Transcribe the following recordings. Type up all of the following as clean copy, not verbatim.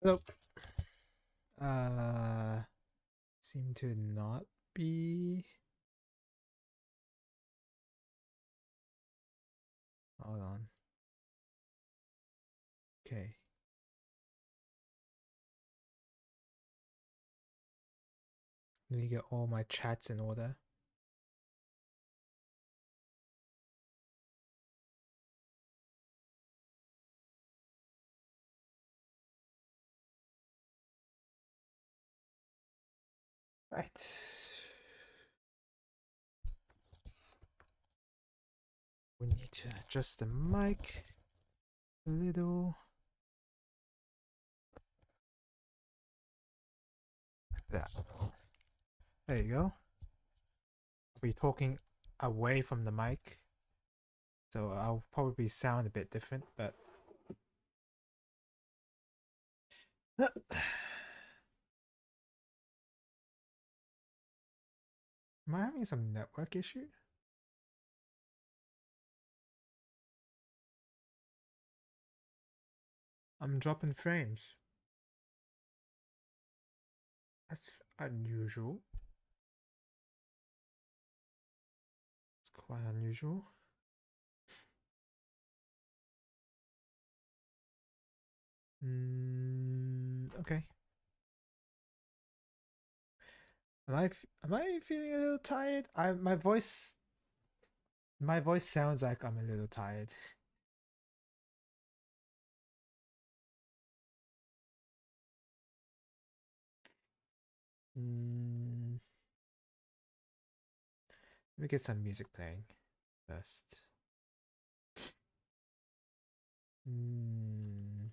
Hello. Uh, seem to not be. Hold on. Okay. Let me get all my chats in order. Right. We need to adjust the mic a little. Like that. There you go. I'll be talking away from the mic, so I'll probably sound a bit different, but. Am I having some network issue? I'm dropping frames. That's unusual. It's quite unusual. Okay. Am I feeling a little tired? My voice sounds like I'm a little tired. Mm, Let me get some music playing first. Mm,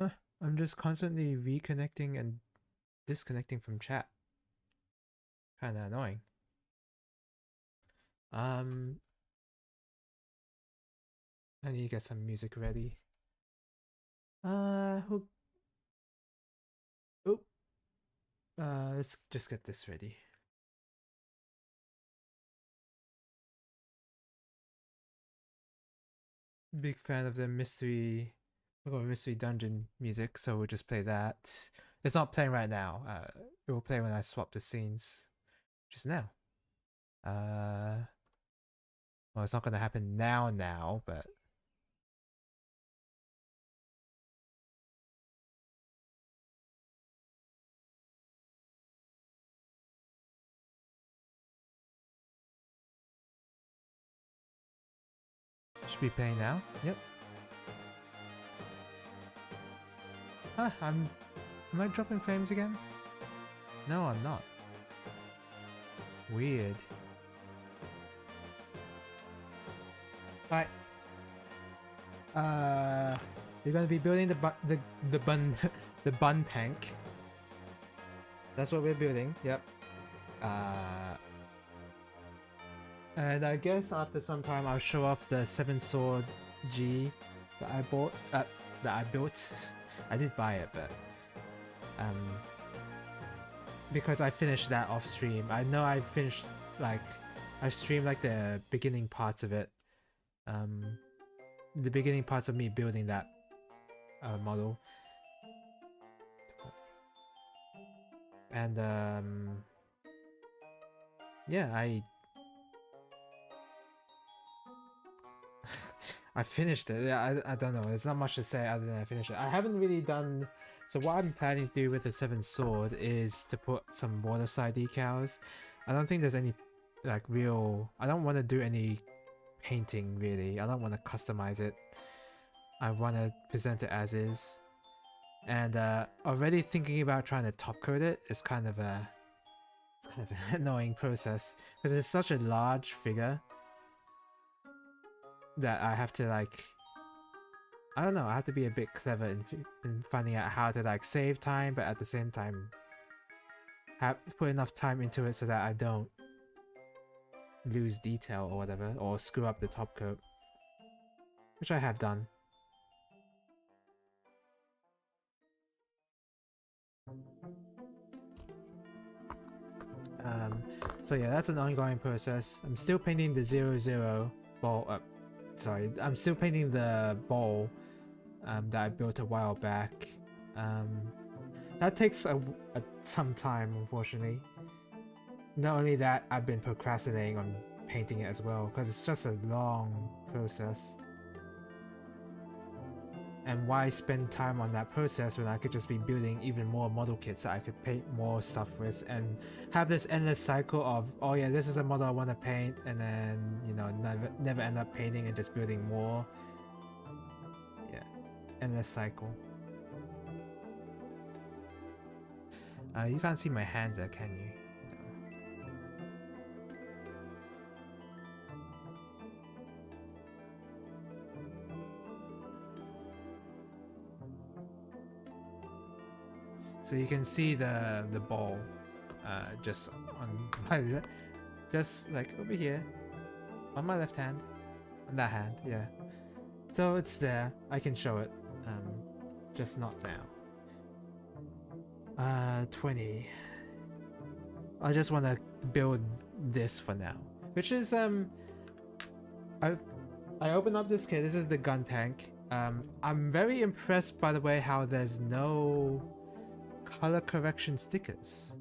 uh, I'm just constantly reconnecting and disconnecting from chat. Kind of annoying. Um, I need to get some music ready. Who? Oh, let's just get this ready. Big fan of the mystery dungeon music, so we'll just play that. It's not playing right now. It will play when I swap the scenes, just now. Well, it's not gonna happen now, but should be playing now. Yep. Huh, am I dropping frames again? No, I'm not. Weird. Alright. You're gonna be building the bun the bun tank. That's what we're building. Yep. And I guess after some time I'll show off the 7 sword G that I bought. That I built. I did buy it, but um, because I finished that off stream. I know I finished like I streamed like the beginning parts of it. The beginning parts of me building that model, and yeah, I finished it. Yeah, I don't know. There's not much to say other than I finished it. I haven't really done. So what I'm planning to do with the 7 sword is to put some water side decals. I don't think there's any like real. I don't want to do any painting really. I don't want to customize it. I want to present it as is. And already thinking about trying to top coat it is kind of an annoying process because it's such a large figure that I have to like I don't know, I have to be a bit clever in finding out how to like save time, but at the same time put enough time into it so that I don't lose detail or whatever, or screw up the top coat, which I have done. So yeah, that's an ongoing process. I'm still painting the 00 ball. Sorry, I'm still painting the ball that I built a while back. That takes some time, unfortunately. Not only that, I've been procrastinating on painting it as well, because it's just a long process. And why spend time on that process when I could just be building even more model kits that I could paint more stuff with and have this endless cycle of, oh yeah, this is a model I want to paint, and then, you know, never end up painting and just building more. Yeah, endless cycle. You can't see my hands there, can you? So you can see the ball, just on my just like over here, on my left hand, on that hand, yeah. So it's there. I can show it, just not now. 20. I just want to build this for now, which is I opened up this kit. This is the gun tank. I'm very impressed by the way how there's no color correction stickers.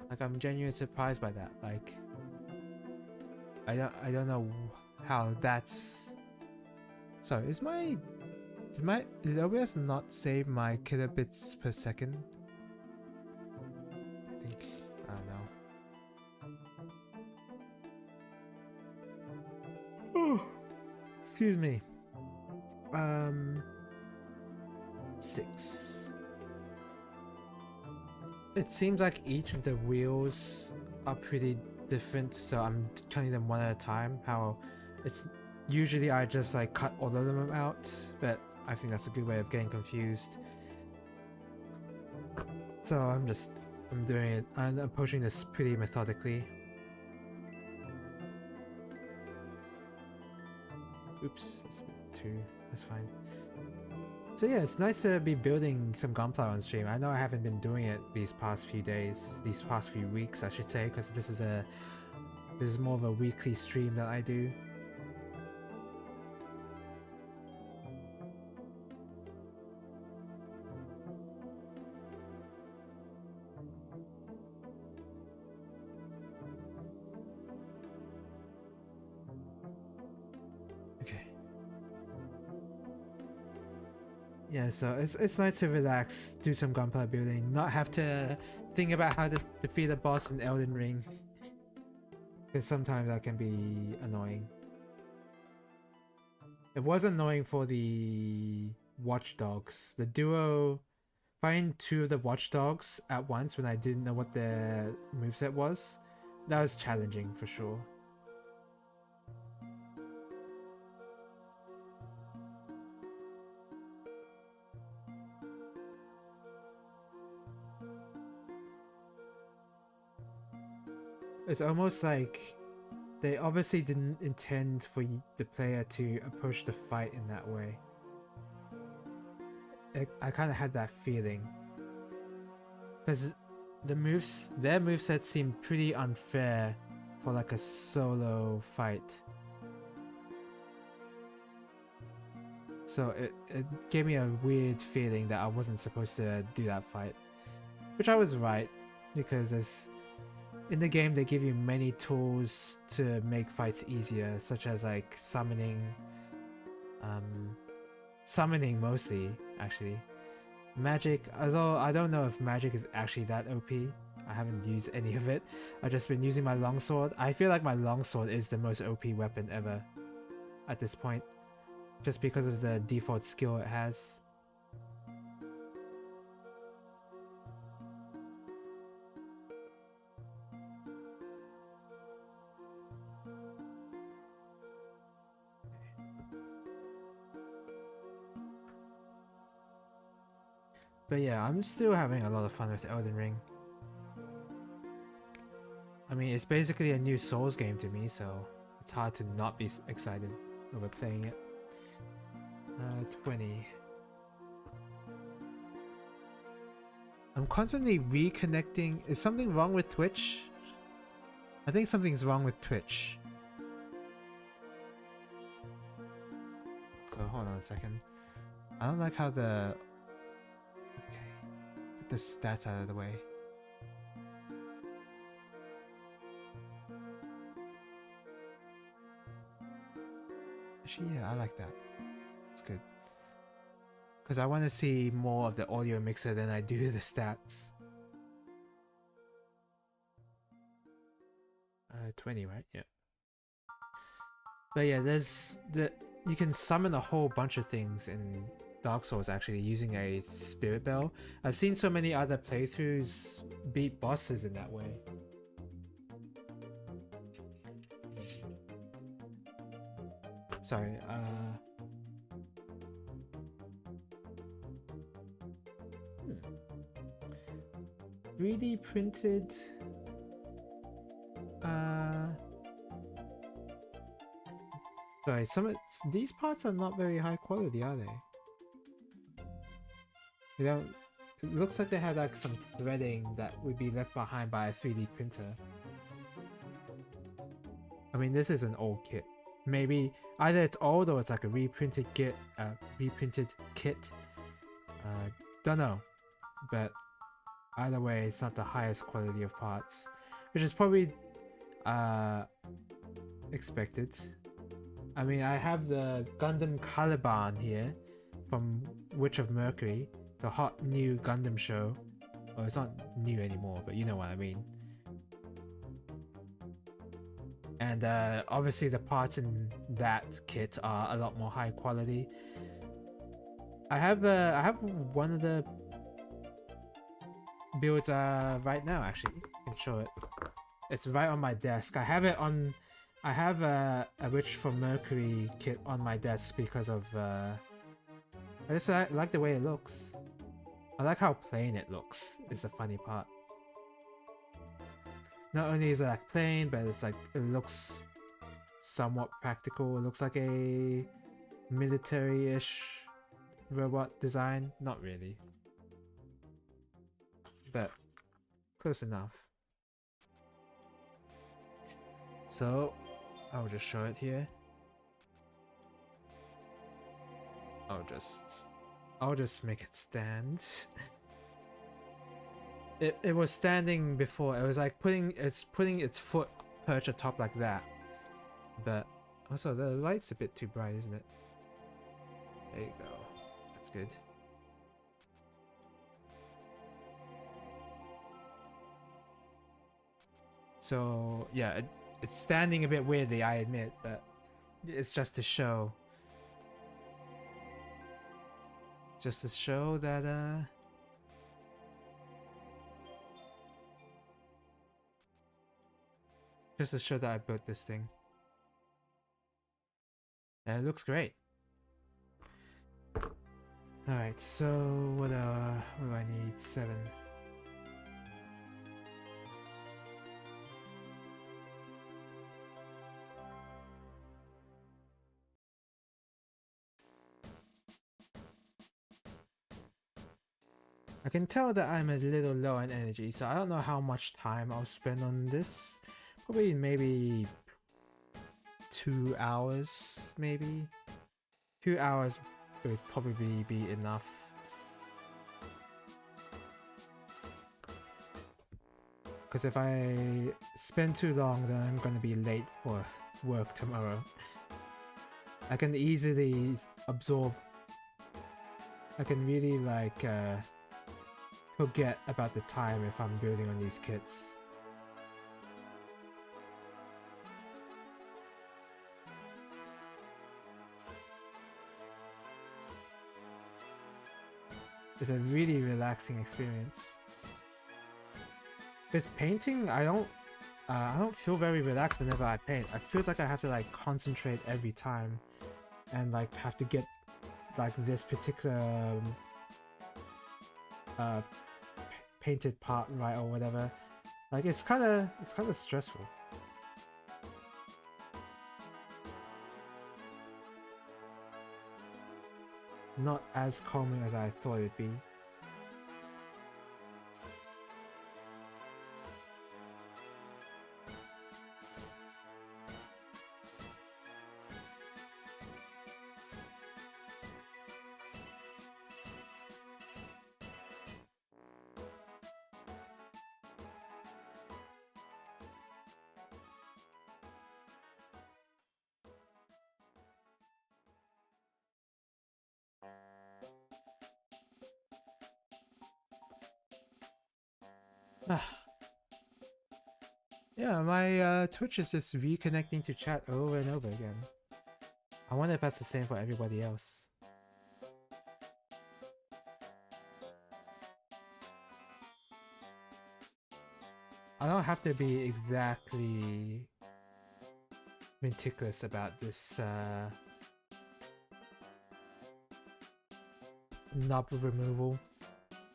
Like, I'm genuinely surprised by that. Like, I don't know how that's. Sorry, did OBS not save my kilobits per second? I don't know. Oh, excuse me. 6. It seems like each of the wheels are pretty different, so I'm cutting them one at a time. How it's usually I just like cut all of them out, but I think that's a good way of getting confused. So I'm doing it. I'm approaching this pretty methodically. Oops, that's 2. That's fine. So yeah, it's nice to be building some Gunpla on stream. I know I haven't been doing it these past few weeks, I should say, because this is more of a weekly stream that I do. Yeah, so it's nice to relax, do some Gunpla building, not have to think about how to defeat a boss in Elden Ring. Because sometimes that can be annoying. It was annoying for the Watchdogs. The duo, fighting 2 of the Watchdogs at once when I didn't know what their moveset was, that was challenging for sure. It's almost like they obviously didn't intend for the player to approach the fight in that way. I kind of had that feeling. Because their moveset seemed pretty unfair for like a solo fight. So it gave me a weird feeling that I wasn't supposed to do that fight. Which I was right, because in the game they give you many tools to make fights easier, such as like summoning mostly, actually. Magic, although I don't know if magic is actually that OP. I haven't used any of it. I've just been using my longsword. I feel like my longsword is the most OP weapon ever at this point, just because of the default skill it has. But yeah, I'm still having a lot of fun with Elden Ring. I mean, it's basically a new Souls game to me, so it's hard to not be excited over playing it. 20. I'm constantly reconnecting. Is something wrong with Twitch? I think something's wrong with Twitch. So hold on a second. I don't like how the... Okay. Get the stats out of the way. Actually, yeah, I like that. It's good. Because I want to see more of the audio mixer than I do the stats. 20, right? Yeah. But yeah, there's the... You can summon a whole bunch of things in Dark Souls actually using a Spirit Bell. I've seen so many other playthroughs beat bosses in that way. Sorry, 3D printed... Sorry, these parts are not very high quality, are they? You know, it looks like they have like some threading that would be left behind by a 3D printer. I mean, this is an old kit. Maybe either it's old or it's like a reprinted kit. Don't know, but either way, it's not the highest quality of parts, which is probably expected. I mean, I have the Gundam Caliban here from Witch of Mercury, the hot new Gundam show. Well, it's not new anymore, but you know what I mean. And obviously the parts in that kit are a lot more high quality. I have one of the builds right now, actually. I can show it. It's right on my desk. I have a Witch from Mercury kit on my desk because of I just like the way it looks. I like how plain it looks, is the funny part. Not only is it like plain, but it's like it looks somewhat practical. It looks like a military-ish robot design. Not really, but close enough. So I'll just show it here. I'll just make it stand. It was standing before. It was like putting its foot perch atop like that. But also the light's a bit too bright, isn't it? There you go. That's good. So yeah, it's standing a bit weirdly, I admit, but it's just to show. Just to show that just to show that I built this thing. And it looks great. Alright, so what do I need? 7. I can tell that I'm a little low on energy, so I don't know how much time I'll spend on this. Probably maybe 2 hours, maybe. 2 hours would probably be enough. Because if I spend too long, then I'm gonna be late for work tomorrow. I can easily absorb. I can really like forget about the time if I'm building on these kits. It's a really relaxing experience. With painting, I don't feel very relaxed whenever I paint. It feels like I have to like concentrate every time, and like have to get like this particular painted part right or whatever. Like it's kind of stressful. Not as calming as I thought it'd be. Yeah, my Twitch is just reconnecting to chat over and over again. I wonder if that's the same for everybody else. I don't have to be exactly meticulous about this knob removal,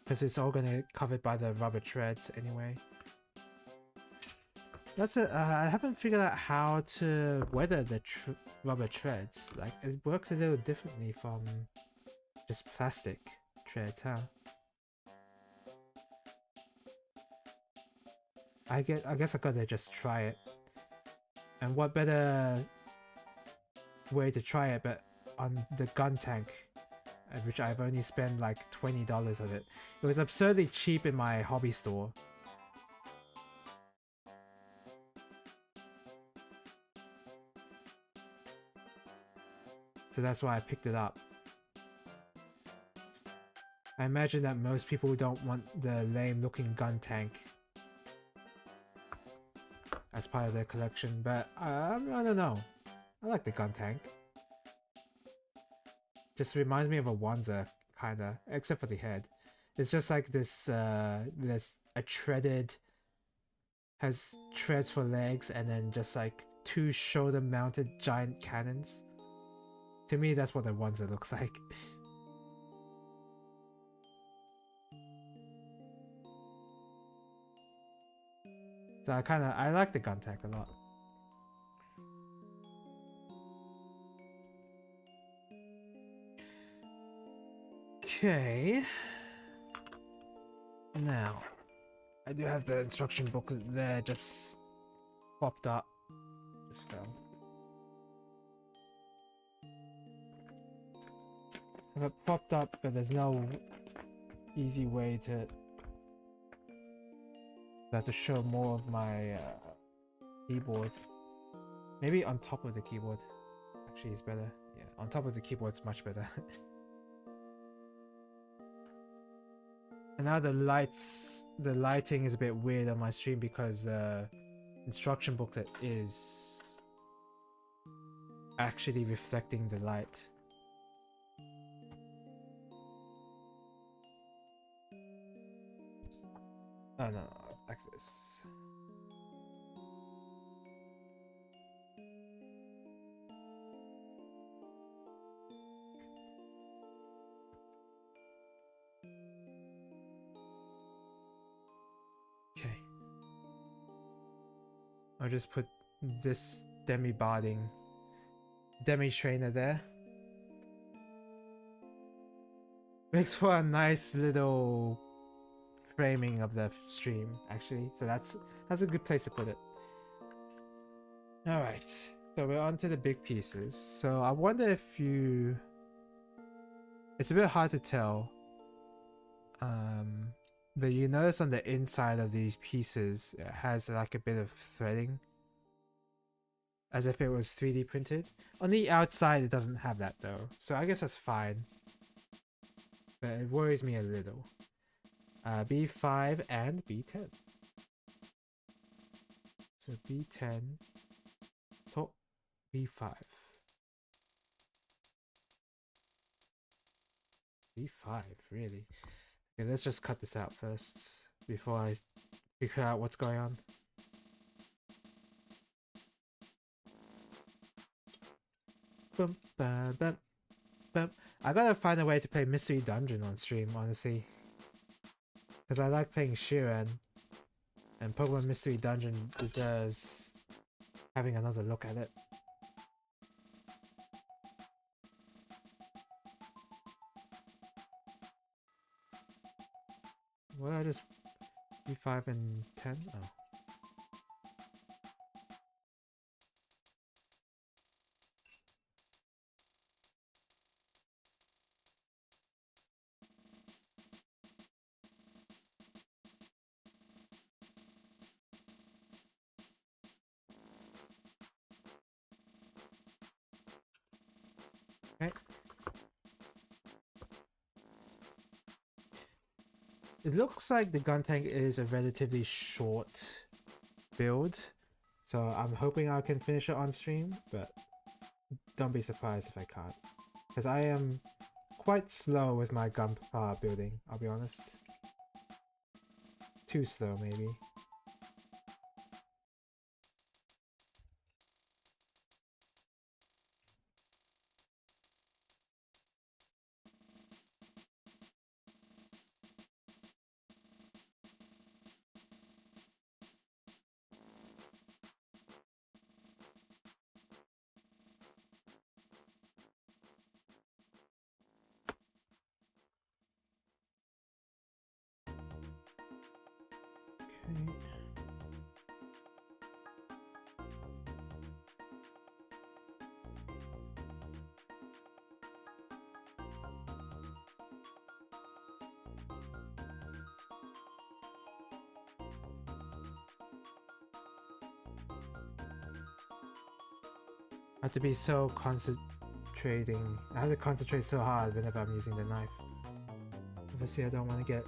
because it's all gonna get covered by the rubber treads anyway. That's it. I haven't figured out how to weather the rubber treads. Like, it works a little differently from just plastic treads, huh? I guess I gotta just try it. And what better way to try it but on the gun tank, which I've only spent like $20 on it. It was absurdly cheap in my hobby store. So that's why I picked it up. I imagine that most people don't want the lame looking gun tank as part of their collection, but I don't know. I like the gun tank. Just reminds me of a Wanzer, kinda, except for the head. It's just like this, there's a treaded, has treads for legs, and then just like two shoulder-mounted giant cannons. To me, that's what a Wanzer looks like. So I like the gun tank a lot. Okay. Now, I do have the instruction booklet there, just popped up. Just fell. I have it popped up, but there's no easy way to. I have to show more of my keyboard. Maybe on top of the keyboard. Actually, it's better. Yeah, on top of the keyboard's much better. And now the lighting is a bit weird on my stream because the instruction booklet is actually reflecting the light. Oh no, like this. Okay. I'll just put this demi trainer there. Makes for a nice little framing of the stream, actually. So that's a good place to put it. All right. So we're on to the big pieces. So I wonder if you. It's a bit hard to tell. But you notice on the inside of these pieces, it has like a bit of threading. As if it was 3D printed. On the outside, it doesn't have that though. So I guess that's fine. But it worries me a little. B5 and B10. So B10, top B5. B5, really? Okay, let's just cut this out first before I figure out what's going on. Boom, bam, bam, bam. I gotta find a way to play Mystery Dungeon on stream, honestly. Because I like playing Shiren. And Pokemon Mystery Dungeon deserves having another look at it. What I just B5 and 10? Oh. Okay. It looks like the gun tank is a relatively short build, so I'm hoping I can finish it on stream, but don't be surprised if I can't, because I am quite slow with my gun building, I'll be honest. Too slow, maybe. Okay. I have to be so concentrating. I have to concentrate so hard whenever I'm using the knife. Obviously, I don't want to get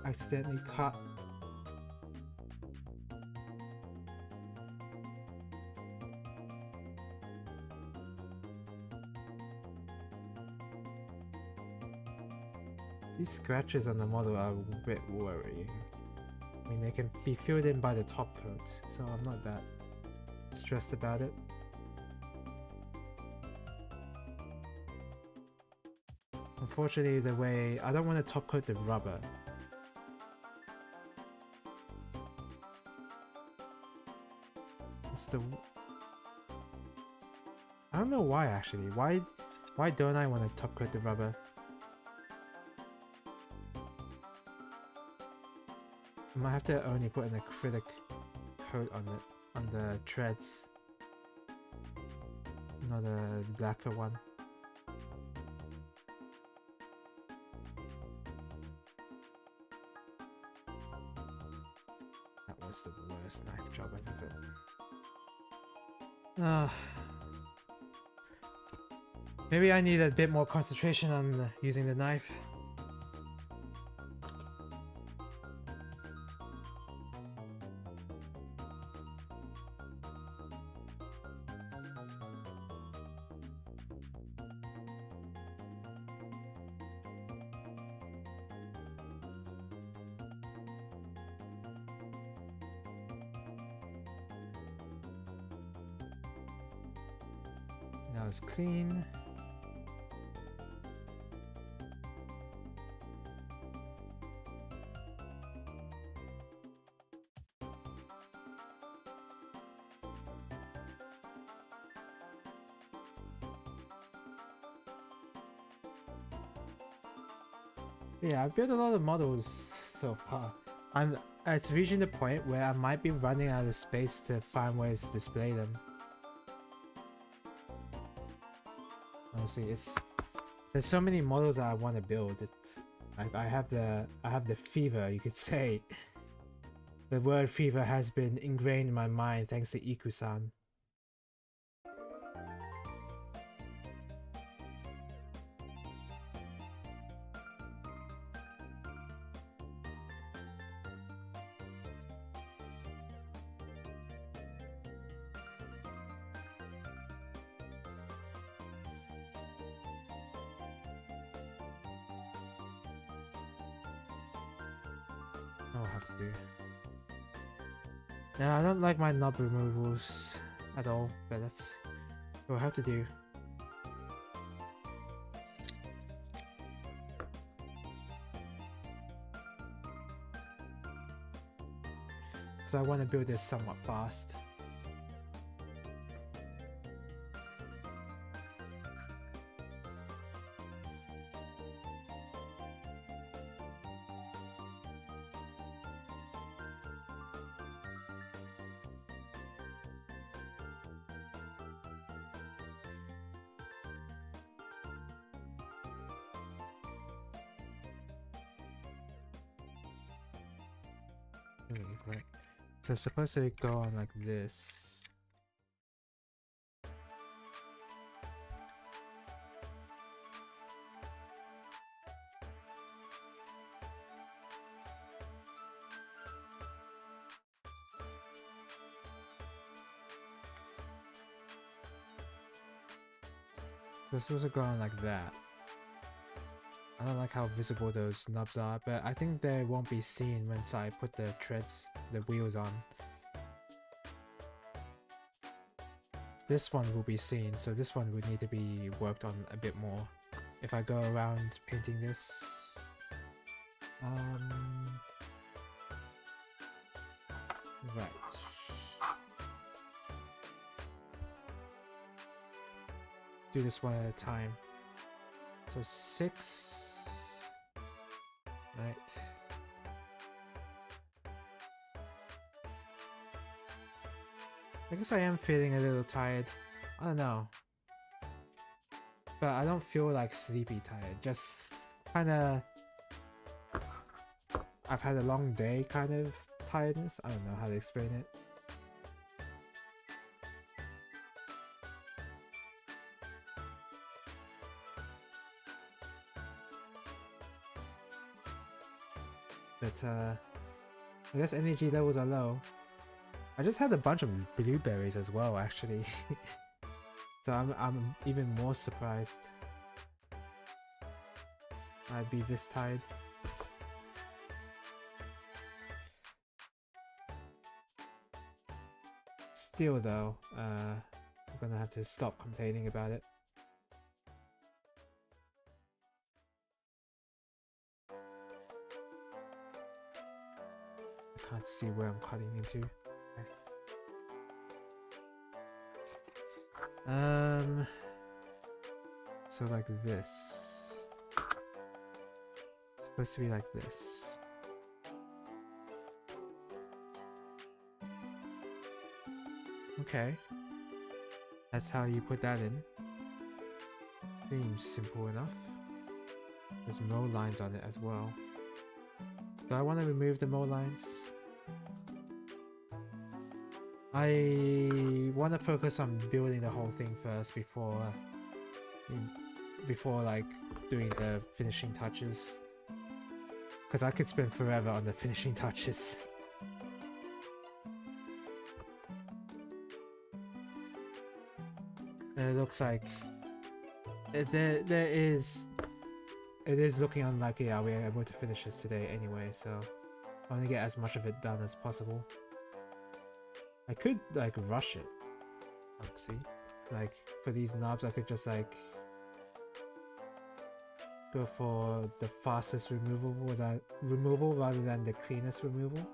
accidentally cut. These scratches on the model are a bit worrying. I mean, they can be filled in by the top coat, so I'm not that stressed about it. Unfortunately, the way I don't want to top coat the rubber. It's the I don't know why actually. Why don't I want to top coat the rubber? I might have to only put an acrylic coat on the treads, not a blacker one. That was the worst knife job I've ever. Maybe I need a bit more concentration on using the knife. Now it's clean. Yeah, I've built a lot of models so far. It's reaching the point where I might be running out of space to find ways to display them. Honestly, there's so many models that I want to build. It's I have the fever, you could say. The word fever has been ingrained in my mind thanks to Iku-san. I'll have to do. Yeah, I don't like my knob removals at all, but that's what I'll have to do. So I want to build this somewhat fast. Right. So it's supposed to go on like this. So it's supposed to go on like that. I don't like how visible those knobs are, but I think they won't be seen once I put the wheels on. This one will be seen, so this one would need to be worked on a bit more. If I go around painting this... Right. Do this one at a time. So 6... Right. I guess I am feeling a little tired. I don't know. But I don't feel like sleepy tired. Just kinda... I've had a long day kind of tiredness. I don't know how to explain it. But I guess energy levels are low. I just had a bunch of blueberries as well, actually. So I'm even more surprised I'd be this tired. Still though, I'm gonna have to stop complaining about it. I can't see where I'm cutting into. Okay. So like this. It's supposed to be like this. Okay. That's how you put that in. Seems simple enough. There's mow lines on it as well. Do I want to remove the mow lines? I want to focus on building the whole thing first before like doing the finishing touches, because I could spend forever on the finishing touches. And it looks like it is looking unlikely I'll be able to finish this today anyway, so I want to get as much of it done as possible. I could like rush it. See, like for these knobs I could just like go for the fastest removal rather than the cleanest removal.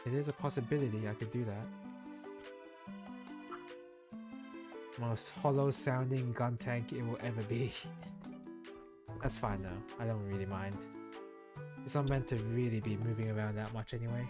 It is a possibility I could do that. Most hollow sounding gun tank it will ever be. That's fine though, I don't really mind. It's not meant to really be moving around that much anyway.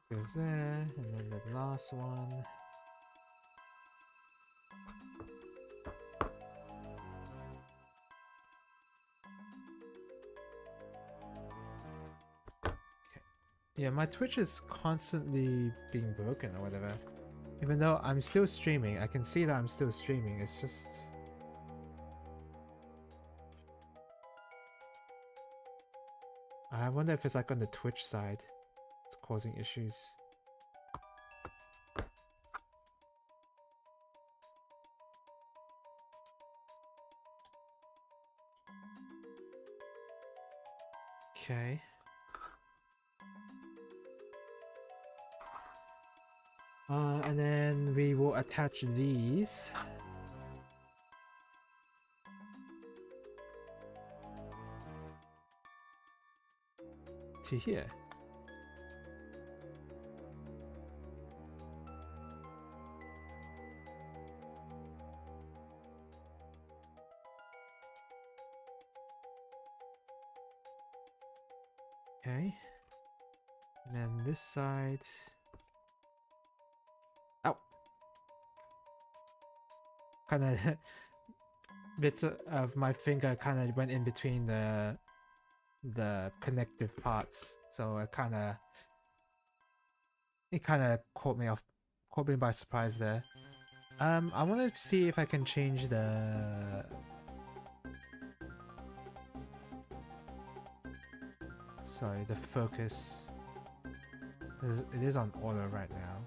Goes there, and then the last one. Okay. Yeah, my Twitch is constantly being broken or whatever. Even though I'm still streaming, I can see that I'm still streaming, it's just... I wonder if it's like on the Twitch side. It's causing issues. Okay. And then we will attach these. To here. Okay. And then this side. Ow! Kinda bits of my finger kinda went in between the connective parts, so it kinda caught me by surprise there. I wanted to see if I can change the focus. It is on auto right now.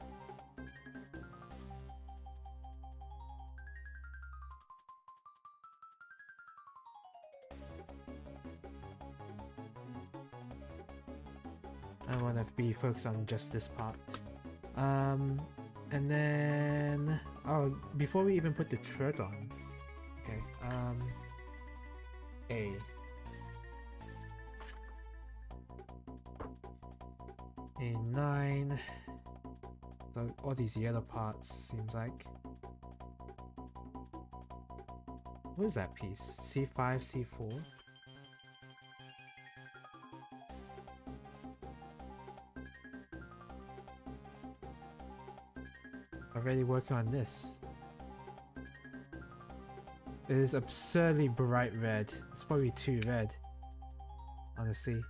I want to be focused on just this part. And then before we even put the thread on, okay. A9. So all these yellow parts seems like. What is that piece? C5, C4. Already working on this. It is absurdly bright red. It's probably too red, honestly.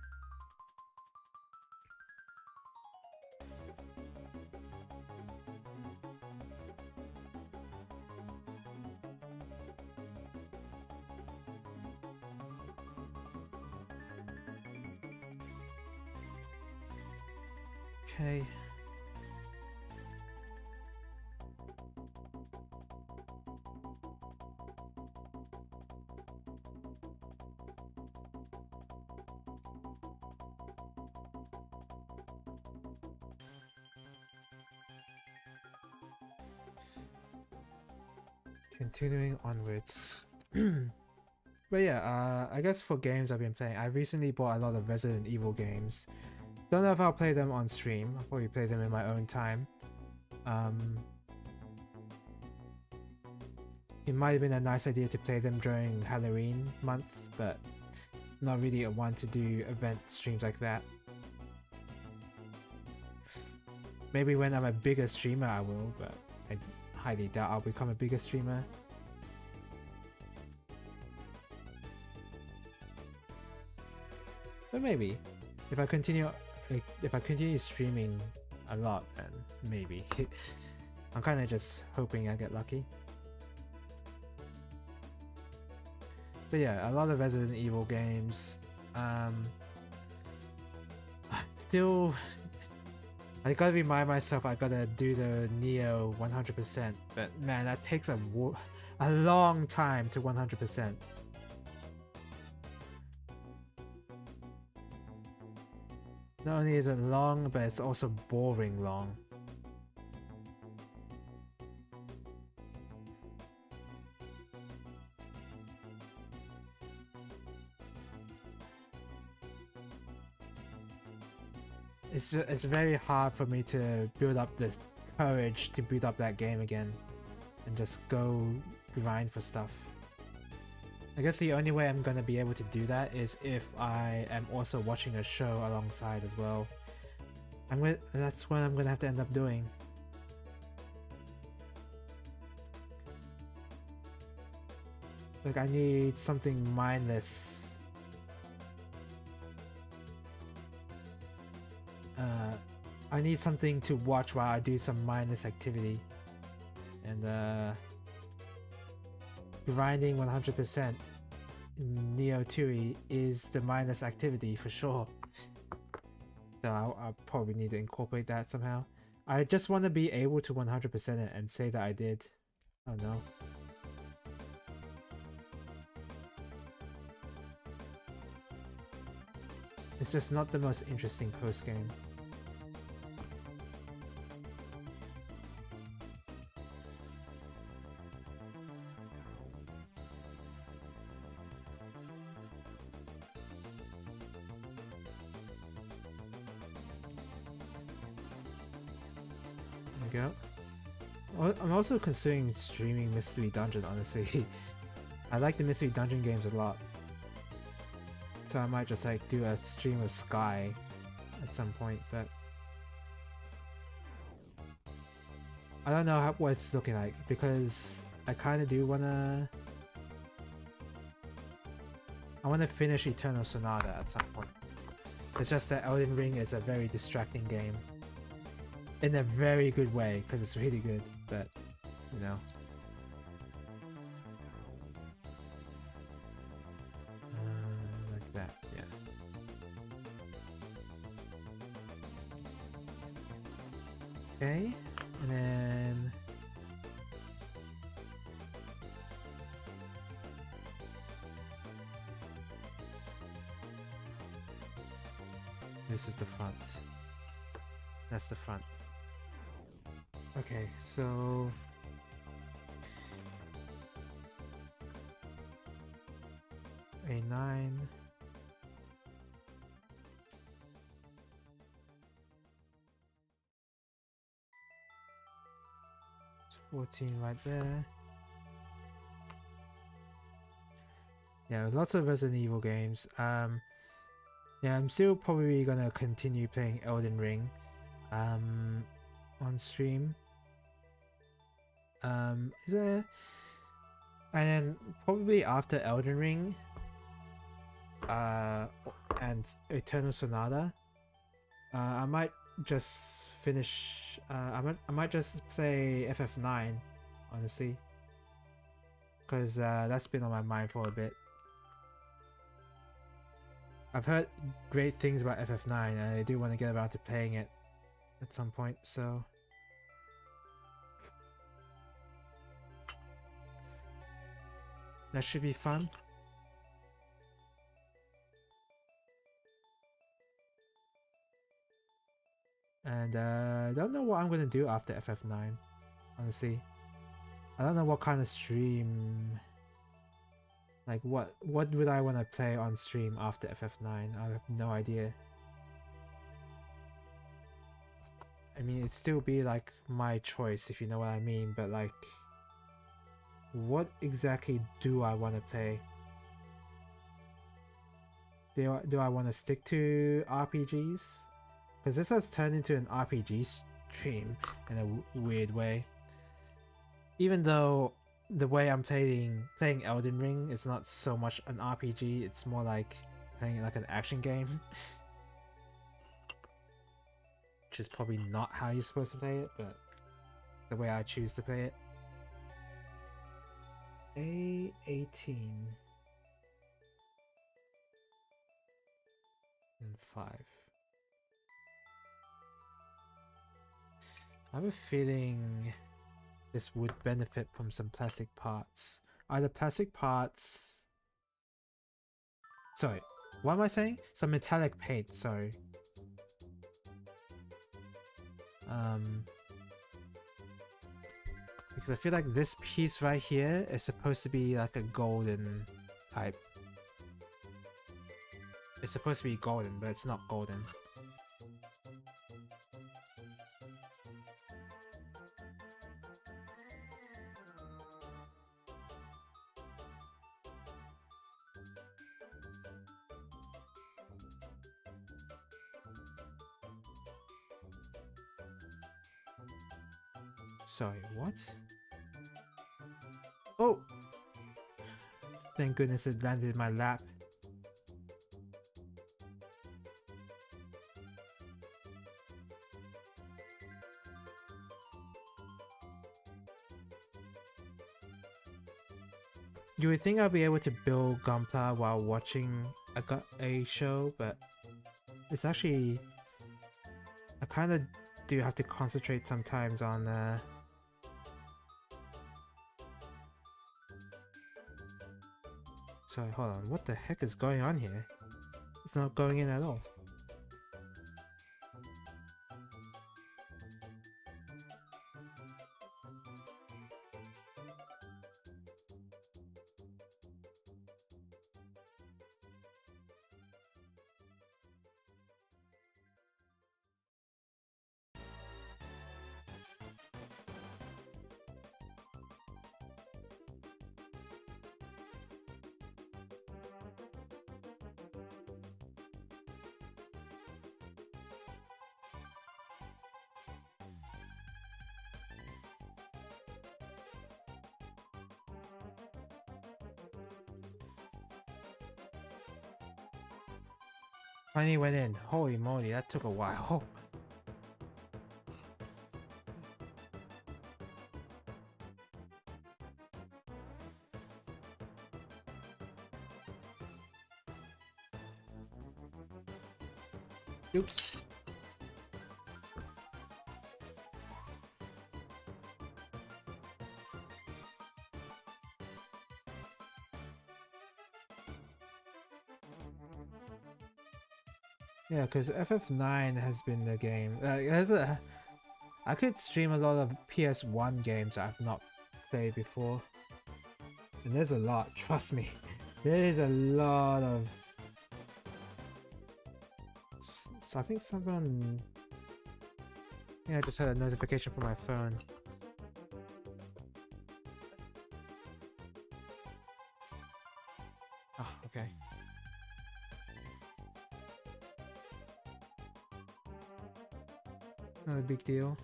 Okay. Continuing onwards. But yeah, I guess for games I've been playing, I recently bought a lot of Resident Evil games. Don't know if I'll play them on stream. I'll probably play them in my own time. It might have been a nice idea to play them during Halloween month, but not really a one to do event streams like that. Maybe when I'm a bigger streamer I will, but I highly doubt I'll become a bigger streamer. But maybe if I continue streaming a lot, then maybe. I'm kind of just hoping I get lucky. But yeah, a lot of Resident Evil games. Still, I gotta remind myself I gotta do the Neo 100%, but man, that takes a long time to 100%. Not only is it long, but it's also boring long. It's very hard for me to build up the courage to boot up that game again and just go grind for stuff. I guess the only way I'm gonna be able to do that is if I am also watching a show alongside as well. That's what I'm gonna have to end up doing. Like, I need something mindless. I need something to watch while I do some mindless activity. and grinding 100% Neo 2 is the mindless activity for sure. So I'll probably need to incorporate that somehow. I just want to be able to 100% it and say that I did. Oh no. It's just not the most interesting post game. There we go. I'm also considering streaming Mystery Dungeon, honestly. I like the Mystery Dungeon games a lot. So I might just like do a stream of Sky at some point, but I don't know what it's looking like because I kind of do wanna. I wanna finish Eternal Sonata at some point. It's just that Elden Ring is a very distracting game, in a very good way because it's really good, but you know. Like that, yeah. Okay, and then this is the front. That's the front. Okay, so A9. 14 right there. Yeah, lots of Resident Evil games. Yeah, I'm still probably gonna continue playing Elden Ring on stream. Is there, and then probably after Elden Ring and Eternal Sonata, I might just finish I might just play FF9, honestly, because that's been on my mind for a bit. I've heard great things about FF9 and I do want to get around to playing it at some point, so that should be fun. And I don't know what I'm gonna do after FF9, honestly. I don't know what kind of stream, like what would I want to play on stream after FF9. I have no idea. I mean, it'd still be like my choice, if you know what I mean, but like, what exactly do I want to play? Do I want to stick to RPGs? Because this has turned into an RPG stream in a weird way. Even though the way I'm playing Elden Ring is not so much an RPG, it's more like playing like an action game. Which is probably not how you're supposed to play it, but the way I choose to play it. A18 and 5. I have a feeling this would benefit from some plastic parts. Either plastic parts... Sorry, what am I saying? Some metallic paint, sorry. Because I feel like this piece right here is supposed to be like a golden type. It's supposed to be golden, but it's not golden. Sorry, what? Oh! Thank goodness it landed in my lap. You would think I'll be able to build Gunpla while watching a show, but it's actually... I kind of do have to concentrate sometimes on... Sorry, hold on. What the heck is going on here? It's not going in at all. Finally went in. Holy moly, that took a while. Oops. Yeah, because FF9 has been the game. I could stream a lot of PS1 games I've not played before. And there's a lot, trust me. There is a lot of... So I think someone... Yeah, I just had a notification from my phone. Oh, okay. Not a big deal.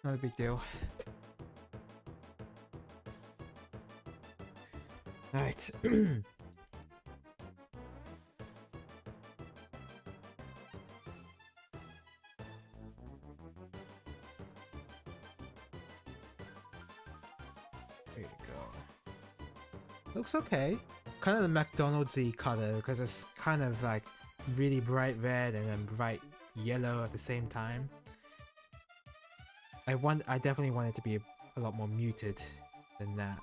Not a big deal. Alright. There you go. Looks okay. Kind of the McDonald's-y color because it's kind of like really bright red and then bright yellow at the same time. I definitely want it to be a lot more muted than that.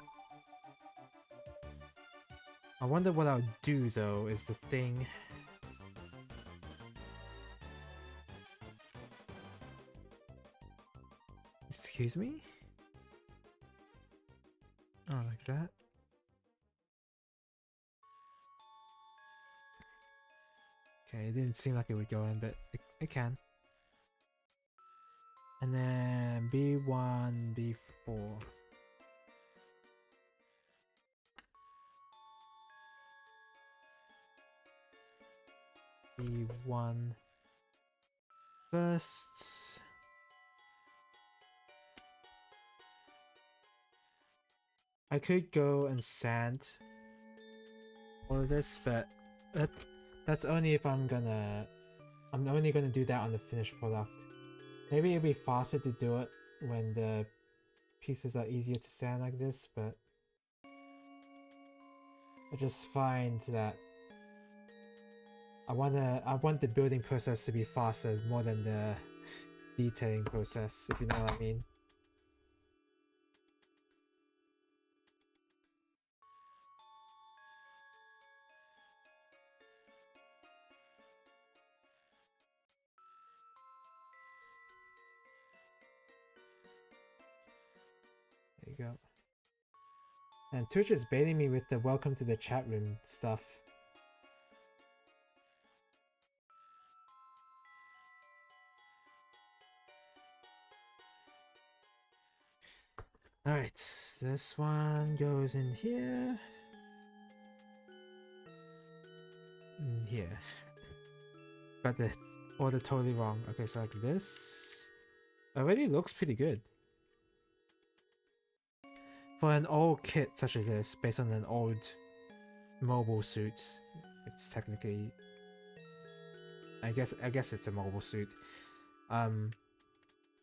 I wonder what I'll do though is the thing. Excuse me? Oh, like that? Okay, it didn't seem like it would go in, but it can. And then B1, B4. B1 first. I could go and sand all of this, but that's only if I'm only gonna do that on the finished product. Maybe it'd be faster to do it when the pieces are easier to sand like this, but I just find that I want the building process to be faster more than the detailing process, if you know what I mean. There you go. And Twitch is baiting me with the welcome to the chat room stuff. Alright, this one goes in here. In here. Got the order totally wrong. Okay, so like this. Already looks pretty good. For an old kit such as this, based on an old mobile suit, it's technically... I guess it's a mobile suit.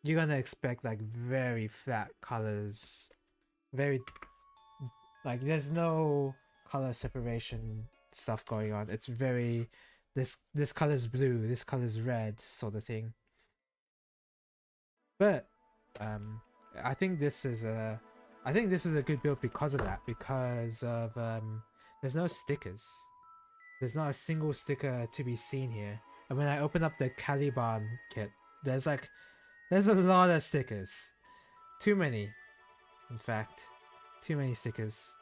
you're gonna expect like very flat colors, very like there's no color separation stuff going on. It's very this color's blue, this color's red sort of thing. But I think this is a good build because of that, because of there's no stickers. There's not a single sticker to be seen here. And when I open up the Caliban kit, there's a lot of stickers. Too many, in fact. Too many stickers.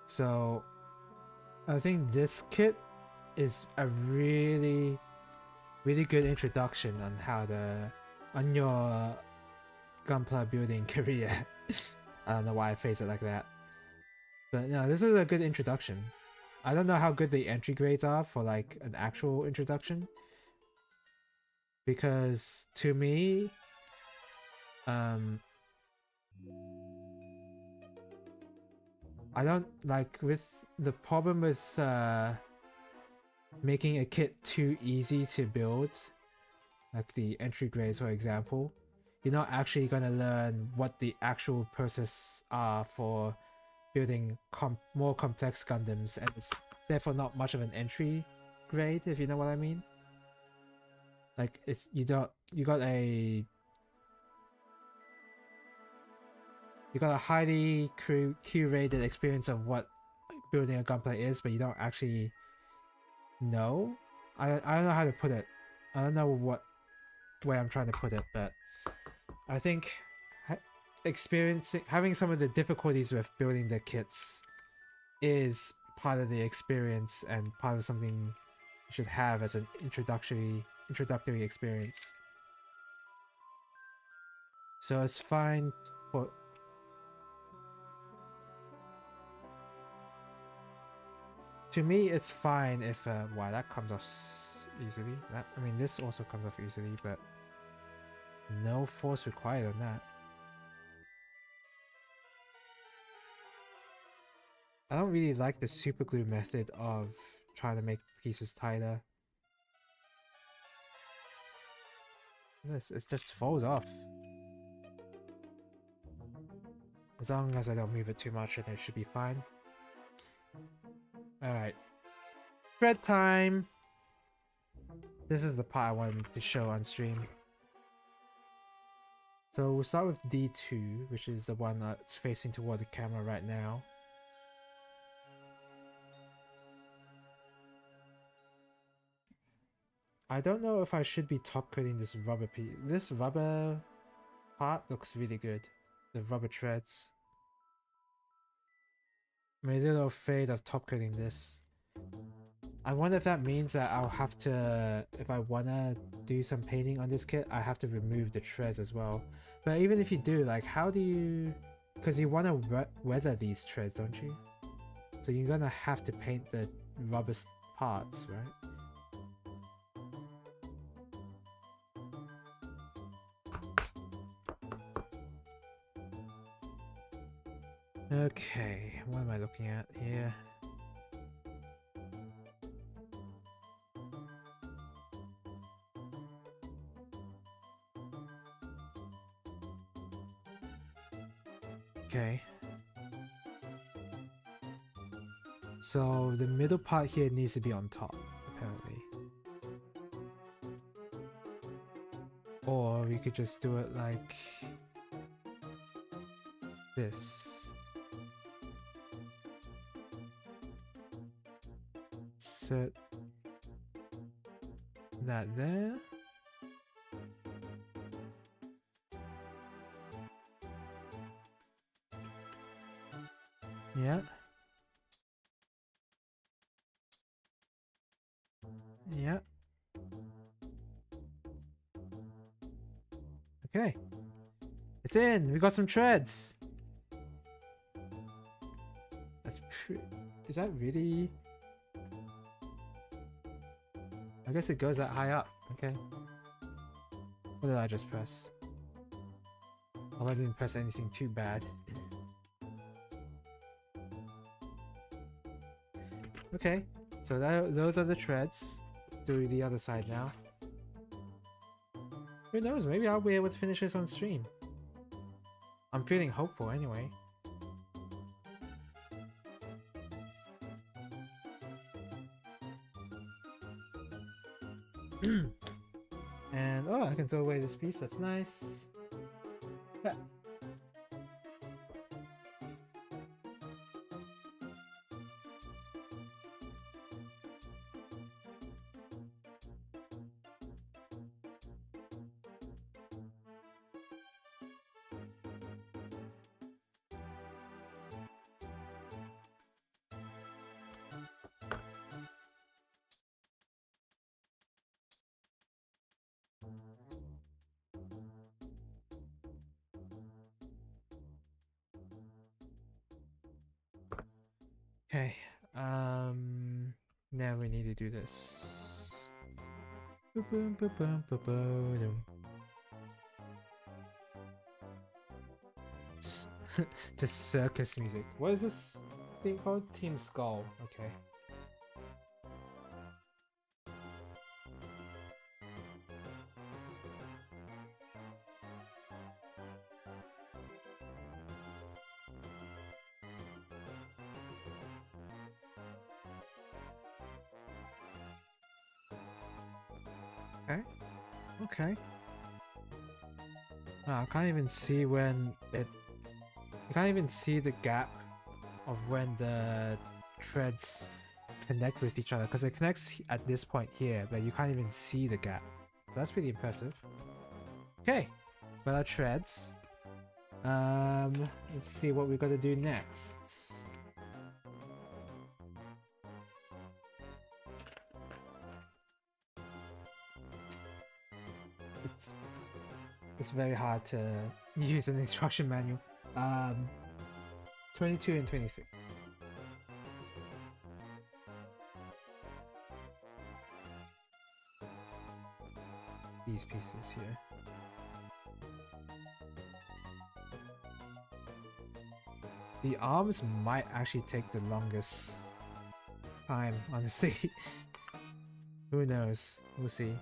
So I think this kit is a really good introduction on your Gunpla building career. I don't know why I phrase it like that, but no, this is a good introduction. I don't know how good the entry grades are for like an actual introduction, because to me, I don't like with the problem with making a kit too easy to build, like the entry grades for example. You're not actually gonna learn what the actual process are for building more complex Gundams, and it's therefore not much of an entry grade, if you know what I mean. Like you got a highly curated experience of what building a gunplay is, but you don't actually know. I don't know how to put it. I don't know what way I'm trying to put it, but I think having some of the difficulties with building the kits is part of the experience and part of something you should have as an introductory experience. So it's fine for to me, it's fine if wow, that comes off easily. I mean, this also comes off easily, but no force required on that. I don't really like the super glue method of trying to make pieces tighter. It just falls off. As long as I don't move it too much, then it should be fine. Alright. Thread time! This is the part I wanted to show on stream. So we'll start with D2, which is the one that's facing toward the camera right now. I don't know if I should be top coating this rubber piece. This rubber part looks really good. The rubber threads. I'm a little afraid of top coating this. I wonder if that means that I'll have to, if I wanna do some painting on this kit, I have to remove the threads as well. But even if you do, like, how do you... Because you wanna weather these threads, don't you? So you're gonna have to paint the rubber parts, right? Okay, what am I looking at here? Okay. So the middle part here needs to be on top, apparently. Or we could just do it like this. Set that there. Yeah. Yeah. Okay. It's in. We got some treads. That's pretty... Is that really... I guess it goes that high up. Okay. What did I just press? I didn't press anything too bad. Okay, so those are the treads. Do the other side now. Who knows, maybe I'll be able to finish this on stream. I'm feeling hopeful anyway. And oh, I can throw away this piece, that's nice. Yeah. Okay, now we need to do this. Just circus music. What is this thing called? Team Skull. Okay. Okay. Okay. I can't even see when it... You can't even see the gap of when the threads connect with each other, because it connects at this point here, but you can't even see the gap. So that's pretty impressive. Okay, got our threads. Let's see what we got to do next. It's very hard to use an instruction manual. 22 and 23. These pieces here. The arms might actually take the longest time, honestly. Who knows? We'll see.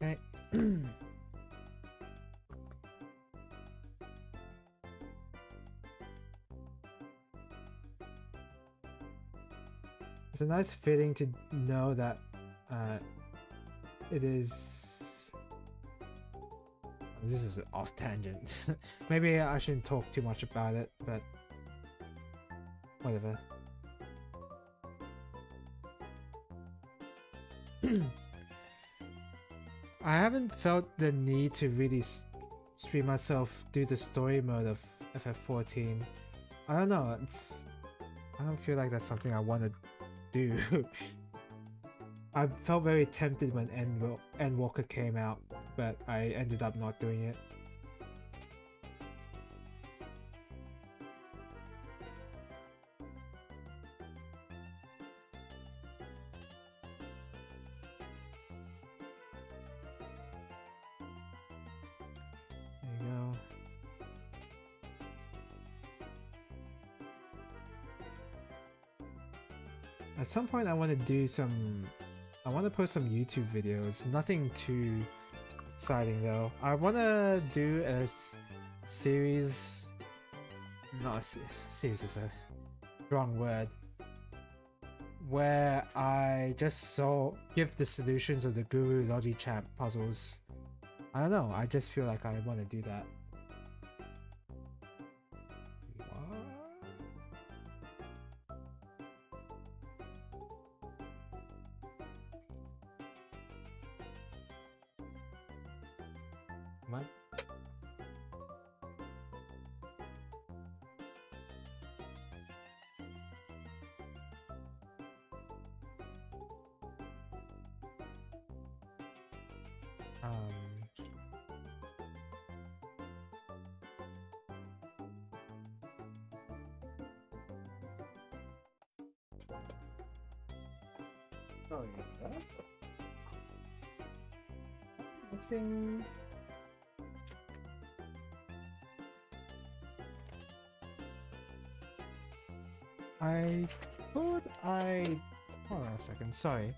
Okay. It's a nice feeling to know that it is... This is an off tangent. Maybe I shouldn't talk too much about it, but whatever. I haven't felt the need to really stream myself do the story mode of FF14. I don't know, I don't feel like that's something I want to do. I felt very tempted when Endwalker came out, but I ended up not doing it. At some point I want to do I want to post some YouTube videos, nothing too exciting though. I want to do a series, not a series is a wrong word, where I just give the solutions of the Guru Logichamp puzzles. I don't know, I just feel like I want to do that. Sorry. Mixing. I thought hold on a second, sorry.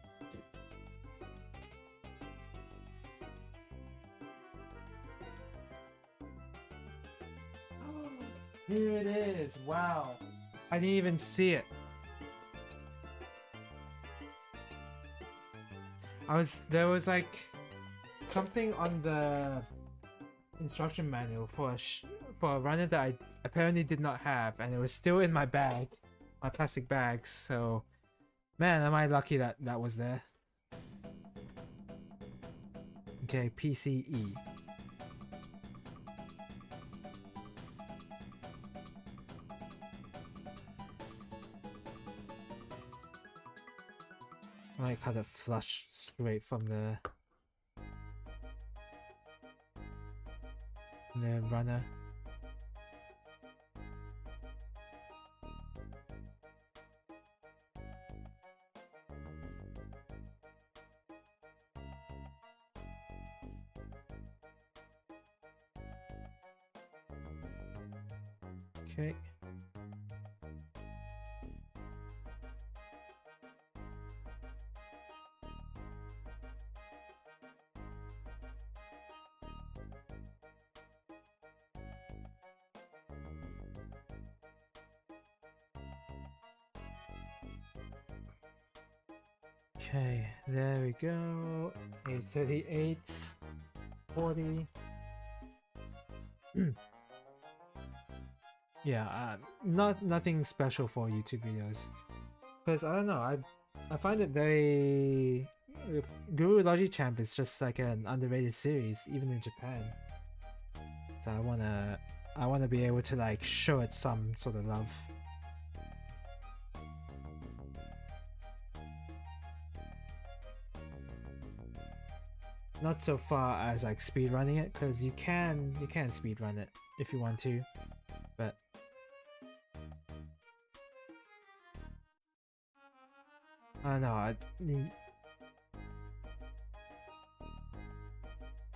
Here it is, wow. I didn't even see it. There was like something on the instruction manual for a runner that I apparently did not have, and it was still in my bag, my plastic bags. So, man, am I lucky that that was there. Okay, PCE. I might cut a flush straight from the runner. Okay. Okay, there we go. A 38, 40. Yeah, nothing special for YouTube videos, because I don't know, I find it very Guru Logichamp is just like an underrated series even in Japan, so I wanna be able to like show it some sort of love. Not so far as like speedrunning it, because you can speedrun it if you want to, but I don't know,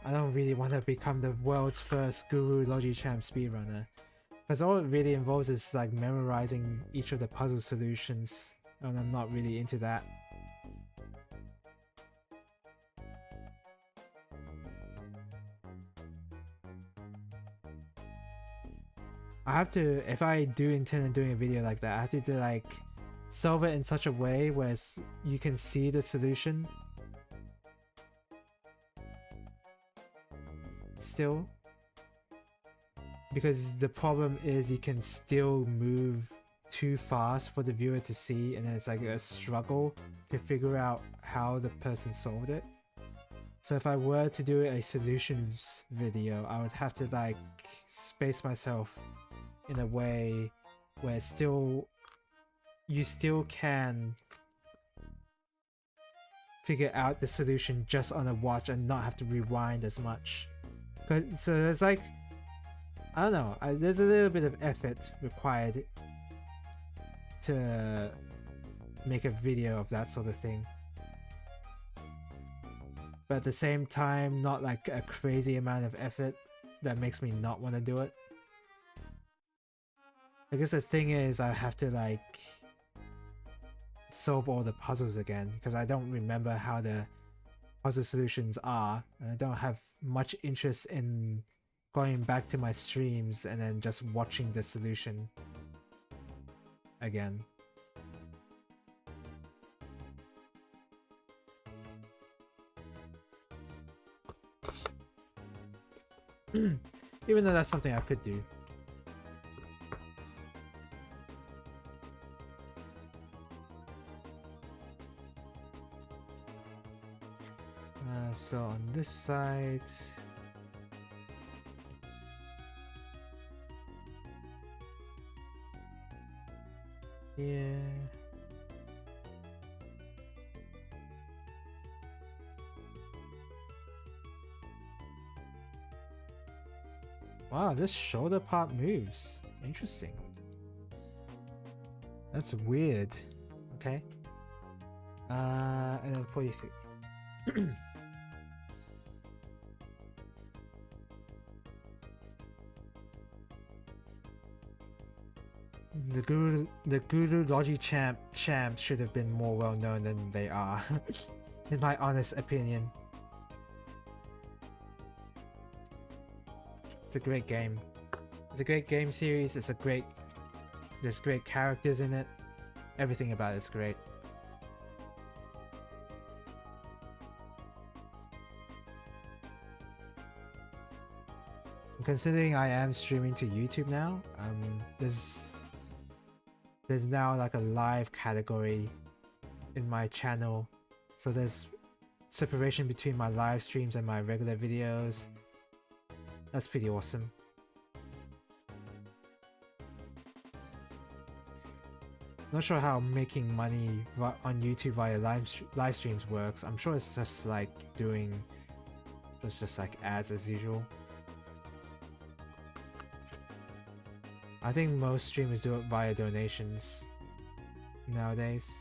I don't really want to become the world's first Guru Logichamp speedrunner, because all it really involves is like memorizing each of the puzzle solutions, and I'm not really into that. I have to, if I do intend on doing a video like that, I have to do like solve it in such a way where you can see the solution still, because the problem is you can still move too fast for the viewer to see, and then it's like a struggle to figure out how the person solved it. So if I were to do a solutions video, I would have to like space myself in a way where you still can figure out the solution just on a watch and not have to rewind as much. So there's like, I don't know, there's a little bit of effort required to make a video of that sort of thing, but at the same time not like a crazy amount of effort that makes me not want to do it. I guess the thing is I have to like solve all the puzzles again, because I don't remember how the puzzle solutions are, and I don't have much interest in going back to my streams and then just watching the solution again. Even though that's something I could do. So on this side, yeah. Wow, this shoulder part moves. Interesting. That's weird. Okay. And then 43. The Guru Logi champs should have been more well known than they are, in my honest opinion. It's a great game. It's a great game series. There's great characters in it. Everything about it's great. Considering I am streaming to YouTube now, there's now like a live category in my channel, so there's separation between my live streams and my regular videos. That's pretty awesome. Not sure how making money on YouTube via live streams works. I'm sure it's just like just like ads as usual. I think most streamers do it via donations nowadays.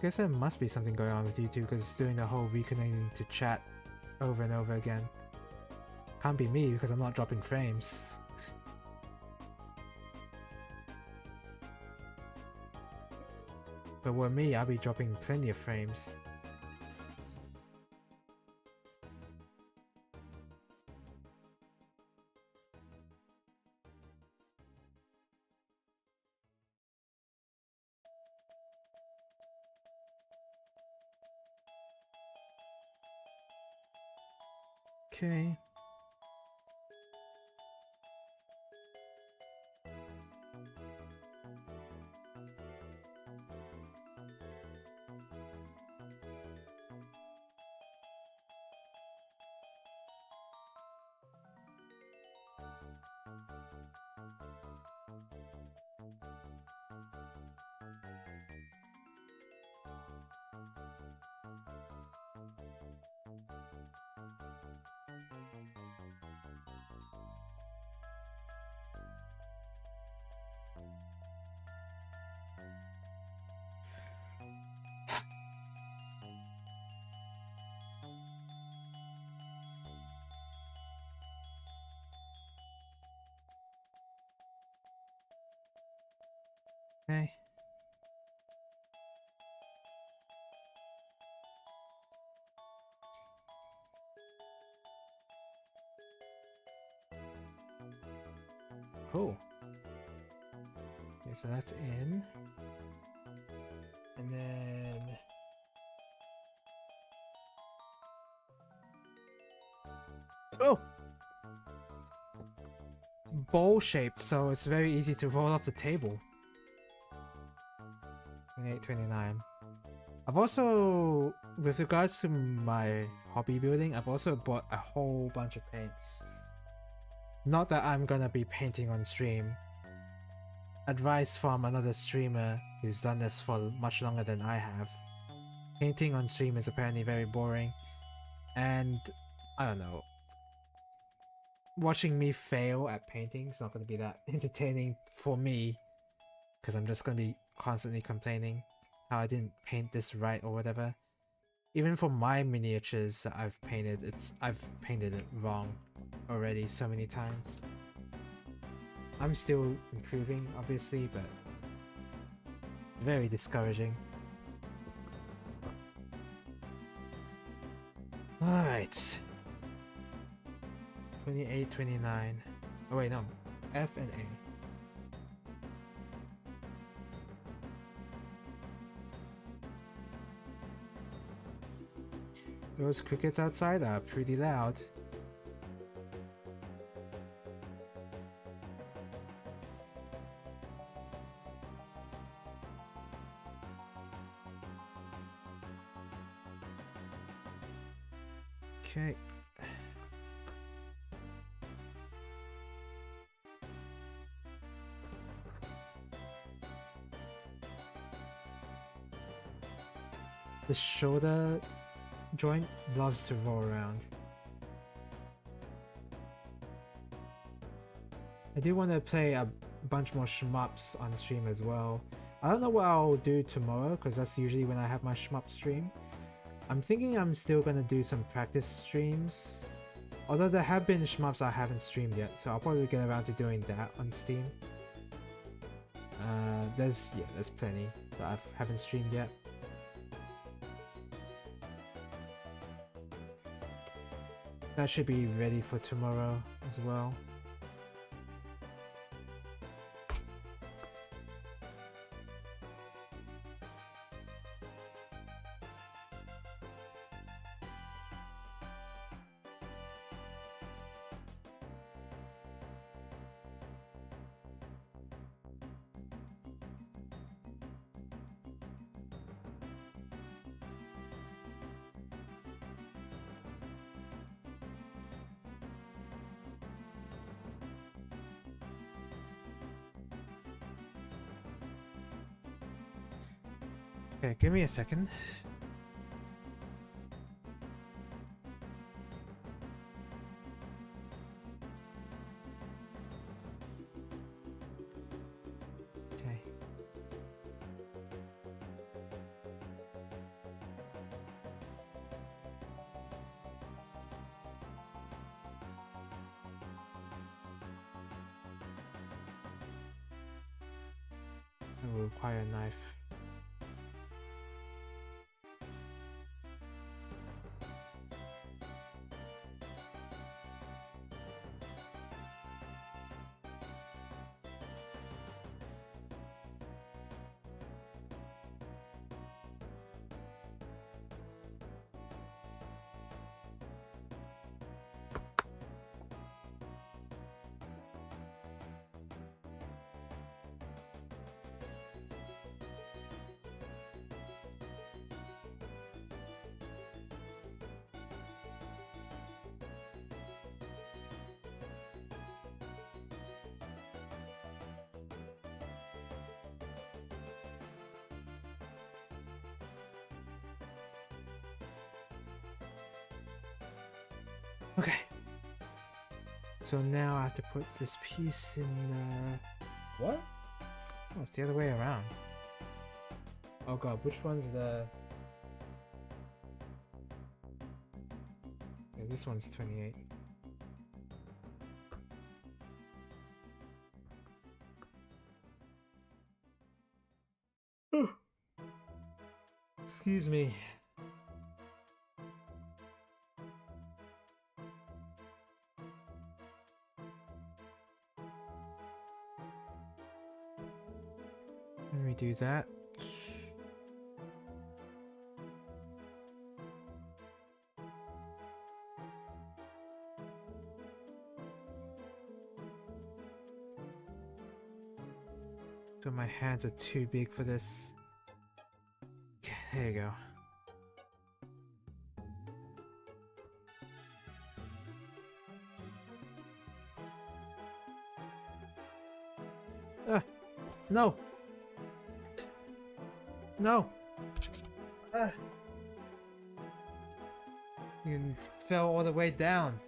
Guess there must be something going on with YouTube because it's doing the whole reconnecting to chat over and over again. Can't be me because I'm not dropping frames. But were me, I'd be dropping plenty of frames. Okay. Okay. Cool. Okay, so that's in. And then... Oh! Bowl shaped, so it's very easy to roll off the table. 28, 29. I've also, with regards to my hobby building, I've also bought a whole bunch of paints. Not that I'm gonna be painting on stream. Advice from another streamer who's done this for much longer than I have. Painting on stream is apparently very boring, and I don't know. Watching me fail at painting is not gonna be that entertaining for me, because I'm just gonna be constantly complaining how I didn't paint this right or whatever. Even for my miniatures that I've painted it wrong already so many times. I'm still improving, obviously, but very discouraging. Alright. 28, 29. Oh wait, no. F and A. Those crickets outside are pretty loud. Okay. The shoulder joint loves to roll around. I do want to play a bunch more shmups on stream as well. I don't know what I'll do tomorrow because that's usually when I have my shmup stream. I'm thinking I'm still gonna do some practice streams. Although there have been shmups I haven't streamed yet, so I'll probably get around to doing that on Steam. There's plenty that I haven't streamed yet. That should be ready for tomorrow as well. Okay, give me a second. Okay. I will require a knife. Okay. So now I have to put this piece in the... What? Oh, it's the other way around. Oh god, which one's the... Okay, this one's 28. Excuse me. Let me do that. So my hands are too big for this. Okay, there you go. No! No! You fell all the way down.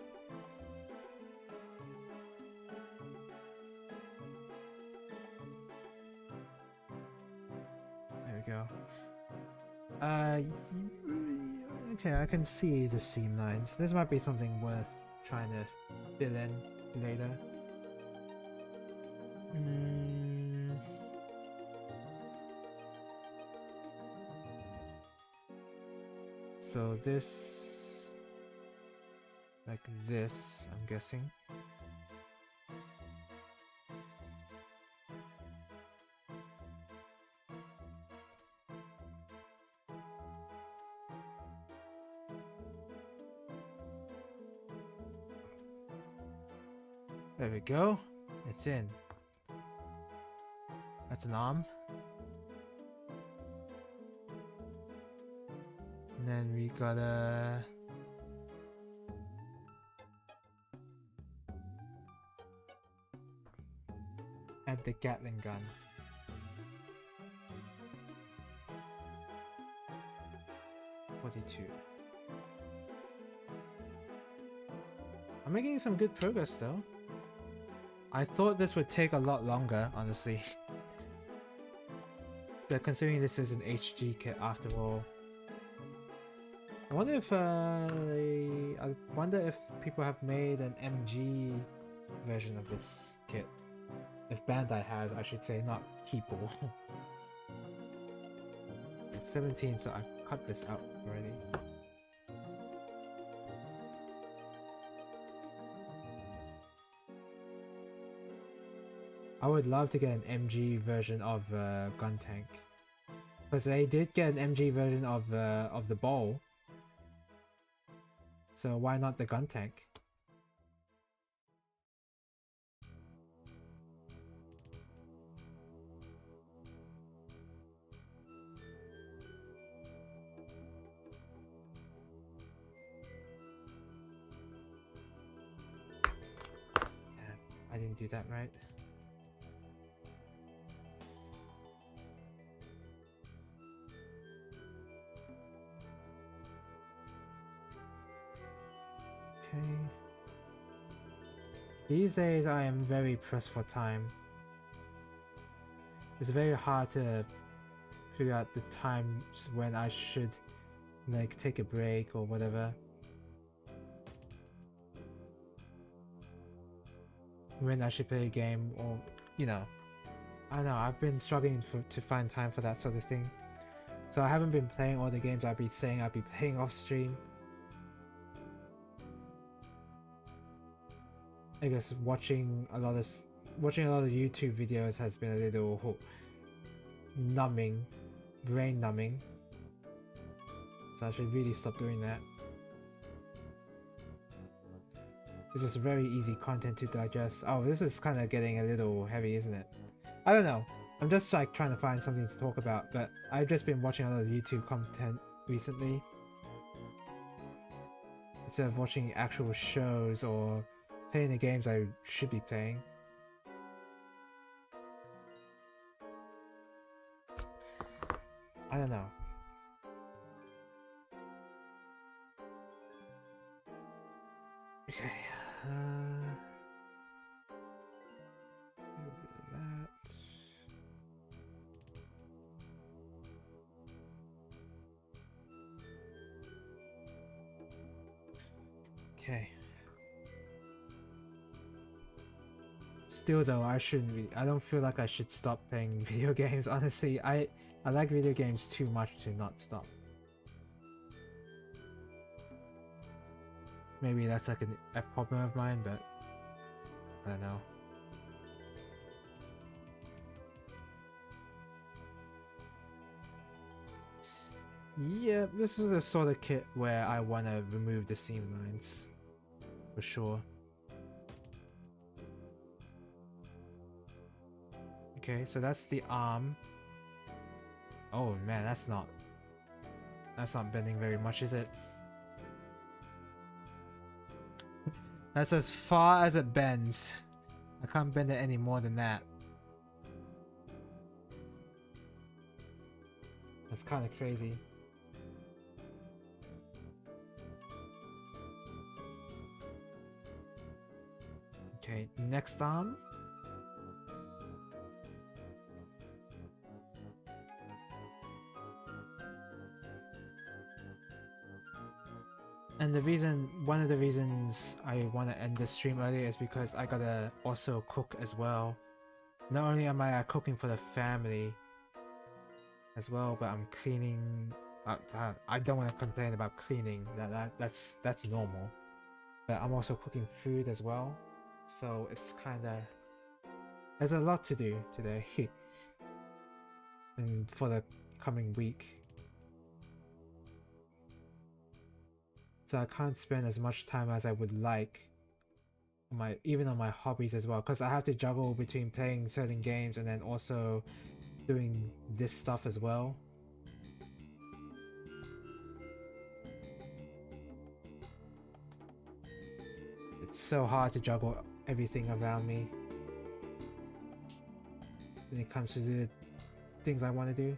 There we go. Okay, I can see the seam lines. This might be something worth trying to fill in later. So this, like this, I'm guessing. There we go. It's in. That's an arm. And then we gotta... add the Gatling gun. I'm making some good progress though. I thought this would take a lot longer, honestly. But considering this is an HG kit after all. I wonder if people have made an MG version of this kit. If Bandai has, I should say, not people. It's 17, so I've cut this out already. I would love to get an MG version of Gun Tank, because they did get an MG version of the Bowl. So why not the Gun Tank? Damn, I didn't do that right. These days I am very pressed for time. It's very hard to figure out the times when I should like take a break or whatever. When I should play a game, or you know, I don't know, I've been struggling to find time for that sort of thing. So I haven't been playing all the games I'd be saying I'd be playing off stream. I guess watching a lot of YouTube videos has been a little numbing, brain numbing. So I should really stop doing that. It's just very easy content to digest. Oh, this is kind of getting a little heavy, isn't it? I don't know. I'm just like trying to find something to talk about, but I've just been watching a lot of YouTube content recently. Instead of watching actual shows or playing the games I should be playing. I don't know. Okay. That. Okay. Still though, I don't feel like I should stop playing video games, honestly. I like video games too much to not stop. Maybe that's like a problem of mine, but I don't know. Yeah, this is the sort of kit where I want to remove the seam lines, for sure. Okay, so that's the arm. Oh man, that's not bending very much, is it? That's as far as it bends. I can't bend it any more than that. That's kind of crazy. Okay, next arm. And one of the reasons I want to end the stream early is because I gotta also cook as well. Not only am I cooking for the family as well, but I'm cleaning. I don't want to complain about cleaning. That's normal. But I'm also cooking food as well, so it's kind of, there's a lot to do today, and for the coming week. So I can't spend as much time as I would like even on my hobbies as well, because I have to juggle between playing certain games and then also doing this stuff as well. It's so hard to juggle everything around me when it comes to the things I want to do.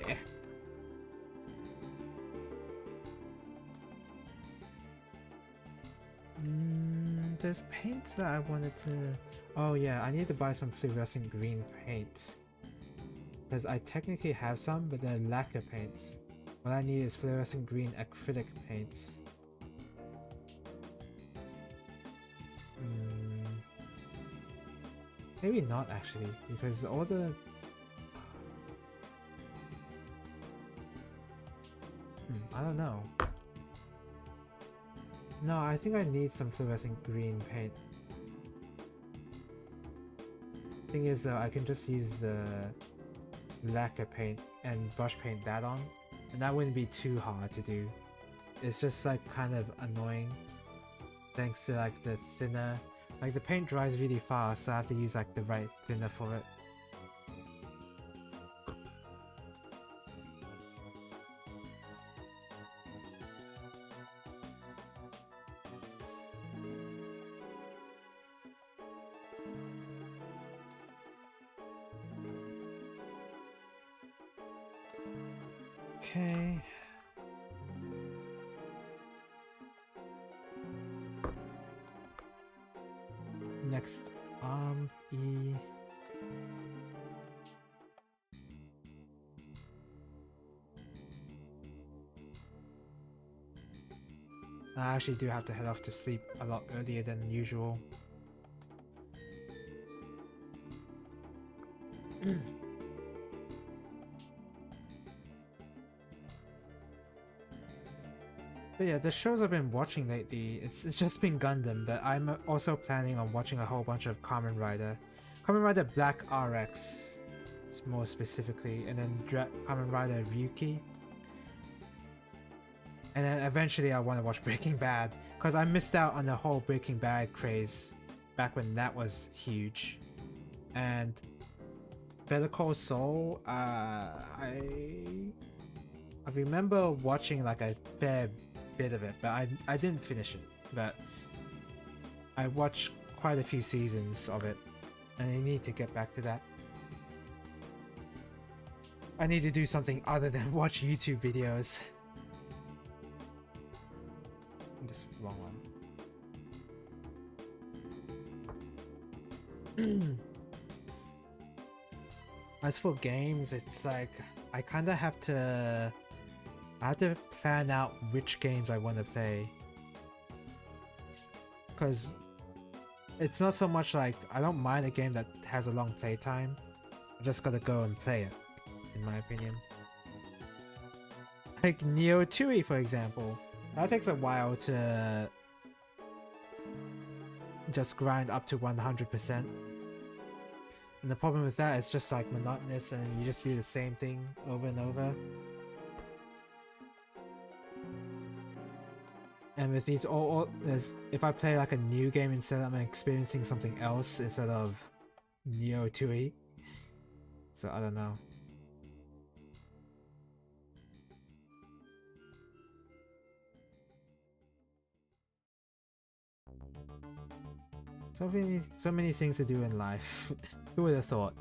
Yeah. There's paint that I wanted to... Oh yeah, I need to buy some fluorescent green paint. Because I technically have some, but they're lacquer paints. What I need is fluorescent green acrylic paints. Maybe not actually, because all the... I don't know. No, I think I need some fluorescent green paint. Thing is though, I can just use the lacquer paint and brush paint that on, and that wouldn't be too hard to do. It's just like kind of annoying thanks to like the thinner, like the paint dries really fast, so I have to use like the right thinner for it. Okay. Next, E. I actually do have to head off to sleep a lot earlier than usual. But yeah, the shows I've been watching lately, it's just been Gundam, but I'm also planning on watching a whole bunch of Kamen Rider. Kamen Rider Black RX, more specifically, and then Kamen Rider Ryuki. And then eventually I want to watch Breaking Bad, because I missed out on the whole Breaking Bad craze back when that was huge. And Better Call Saul, I remember watching like a fair bit of it, but I didn't finish it. But I watched quite a few seasons of it, and I need to get back to that. I need to do something other than watch YouTube videos. This wrong one. As for games, it's like I kind of have to plan out which games I want to play, because it's not so much like I don't mind a game that has a long playtime. I just gotta go and play it, in my opinion. Like Neo 2E, for example. That takes a while to just grind up to 100%. And the problem with that is just like monotonous, and you just do the same thing over and over. And with these if I play like a new game instead, I'm experiencing something else instead of Neo 2E. So I don't know. So many things to do in life. Who would have thought?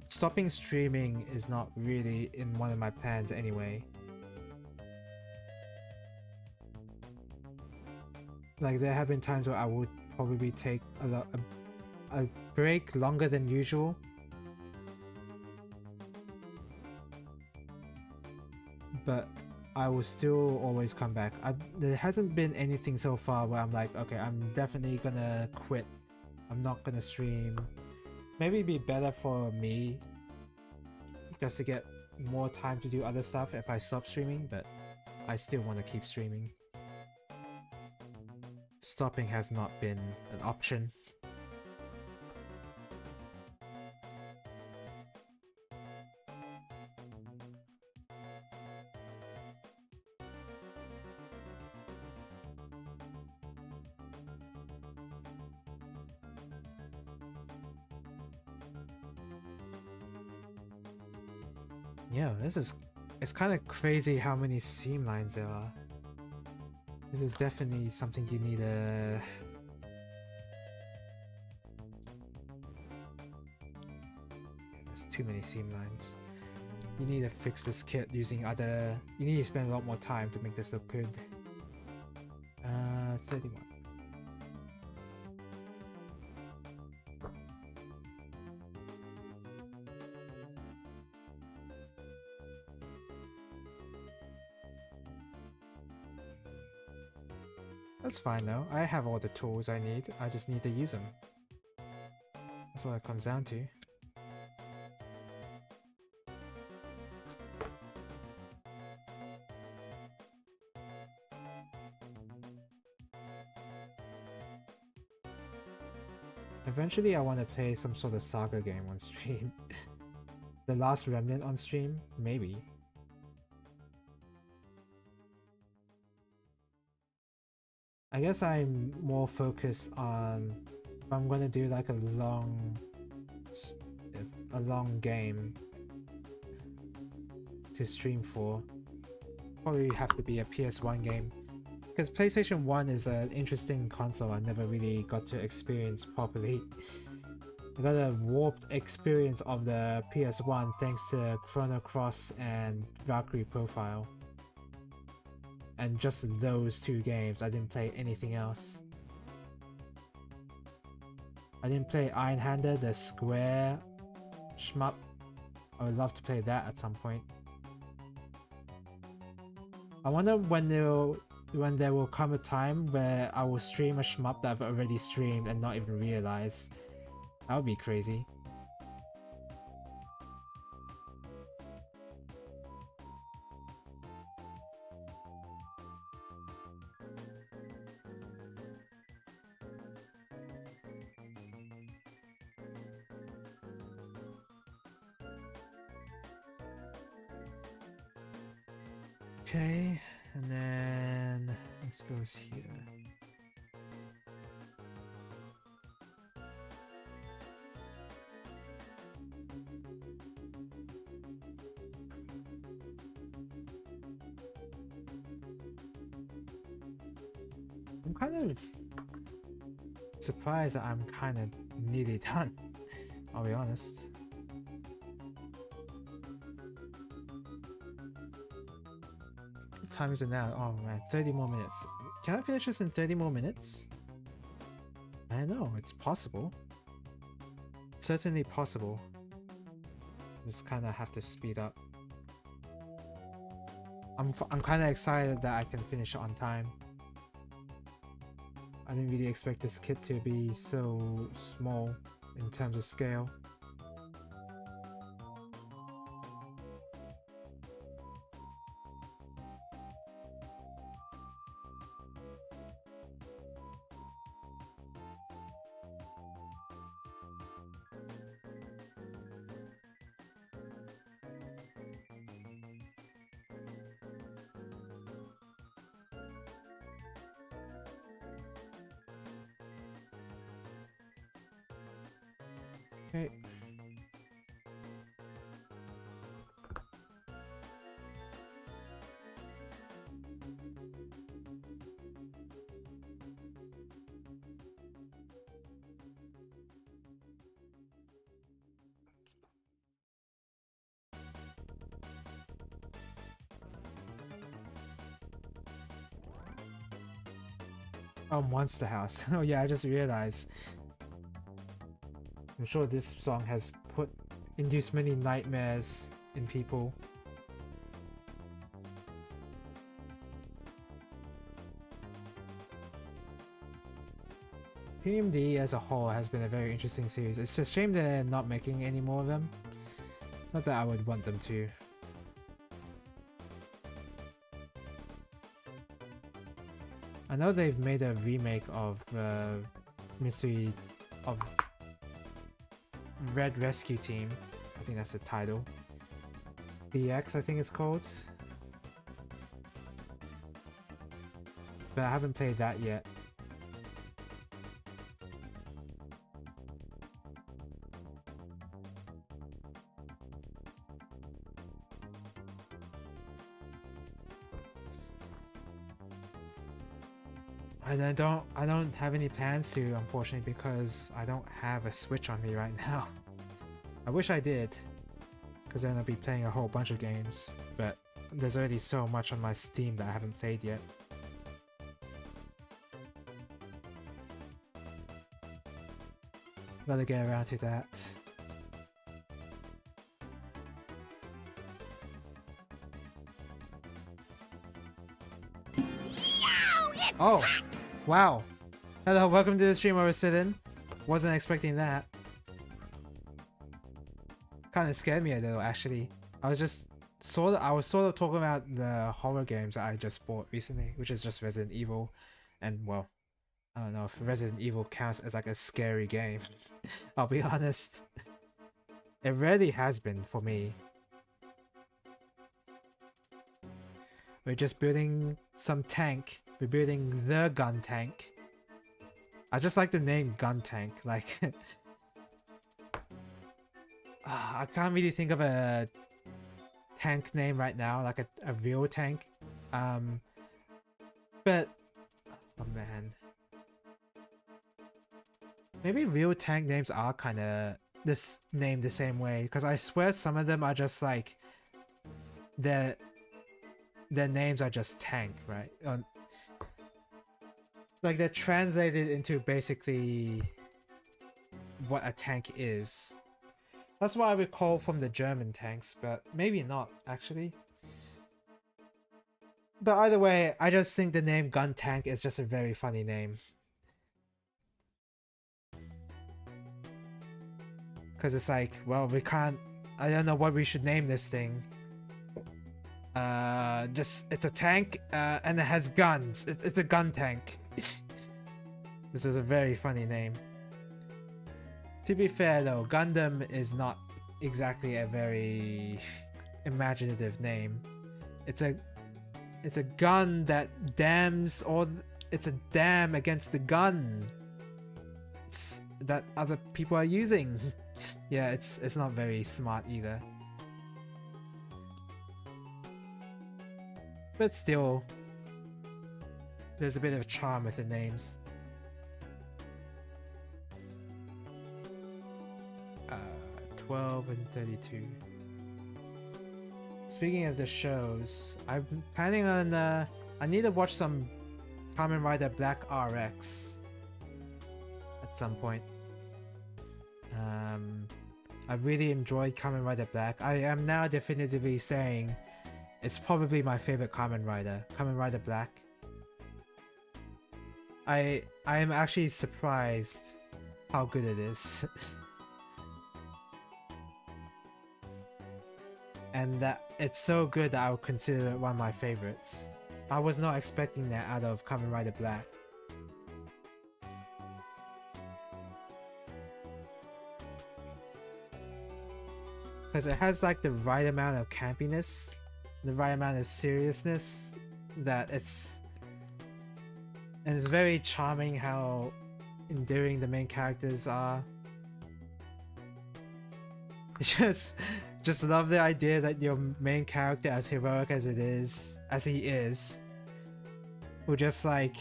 Stopping streaming is not really in one of my plans anyway. Like there have been times where I would probably take a break longer than usual. But I will still always come back. There hasn't been anything so far where I'm like, okay, I'm definitely gonna quit. I'm not gonna stream. Maybe it'd be better for me just to get more time to do other stuff if I stop streaming, but I still want to keep streaming. stopping has not been an option. Yeah, it's kind of crazy how many seam lines there are. This is definitely something you need a... There's too many seam lines. You need to fix this kit using other... You need to spend a lot more time to make this look good. 31. That's fine though, I have all the tools I need, I just need to use them. That's all it comes down to. Eventually I want to play some sort of Saga game on stream. The Last Remnant on stream? Maybe. I guess I'm more focused on if I'm gonna do like a long game to stream for. Probably have to be a PS1 game. Because PlayStation 1 is an interesting console I never really got to experience properly. I got a warped experience of the PS1 thanks to Chrono Cross and Valkyrie Profile. And just those two games, I didn't play anything else. I didn't play Iron Hander, the Square shmup. I would love to play that at some point. I wonder when there will come a time where I will stream a shmup that I've already streamed and not even realize. That would be crazy. Okay, and then this goes here. I'm kind of surprised that I'm kind of nearly done, I'll be honest. What time is it now? Oh man, 30 more minutes. Can I finish this in 30 more minutes? I don't know, it's possible. Certainly possible. Just kind of have to speed up. I'm kind of excited that I can finish it on time. I didn't really expect this kit to be so small in terms of scale. Okay. Oh, Monster House. Oh yeah, I just realized. I'm sure this song has induced many nightmares in people. PMD as a whole has been a very interesting series. It's a shame they're not making any more of them. Not that I would want them to. I know they've made a remake of Mystery of Red Rescue Team. I think that's the title. DX, I think it's called. But I haven't played that yet. I don't have any plans to, unfortunately, because I don't have a Switch on me right now. I wish I did, because then I'll be playing a whole bunch of games, but there's already so much on my Steam that I haven't played yet. Gotta get around to that. Oh! Wow! Hello, welcome to the stream, Oversidden. Wasn't expecting that. Kinda scared me a little, actually. I was sort of talking about the horror games that I just bought recently, which is just Resident Evil, and well, I don't know if Resident Evil counts as like a scary game. I'll be honest. It really has been for me. We're just building some tank. We're building the gun tank. I just like the name gun tank. Like, I can't really think of a tank name right now, like a real tank. But oh man, maybe real tank names are kind of this named the same way, because I swear some of them are just like their names are just tank, right? Like they're translated into basically what a tank is. That's what I recall from the German tanks, but maybe not actually. But either way, I just think the name Gun Tank is just a very funny name. Because it's like, well, we can't... I don't know what we should name this thing. It's a tank, and it has guns. It's a gun tank. This is a very funny name. To be fair though, Gundam is not exactly a very imaginative name. It's a gun that dams, or it's a dam against the gun that other people are using. Yeah, it's not very smart either. But still, there's a bit of a charm with the names. 12 and 32. Speaking of the shows, I'm planning on I need to watch some Kamen Rider Black RX at some point. I really enjoyed Kamen Rider Black. I am now definitively saying it's probably my favorite Kamen Rider Black. I am actually surprised how good it is. And that it's so good that I would consider it one of my favorites. I was not expecting that out of Kamen Rider Black. Because it has like the right amount of campiness, the right amount of seriousness, that it's... And it's very charming how endearing the main characters are. Just love the idea that your main character, as heroic as he is, will just like,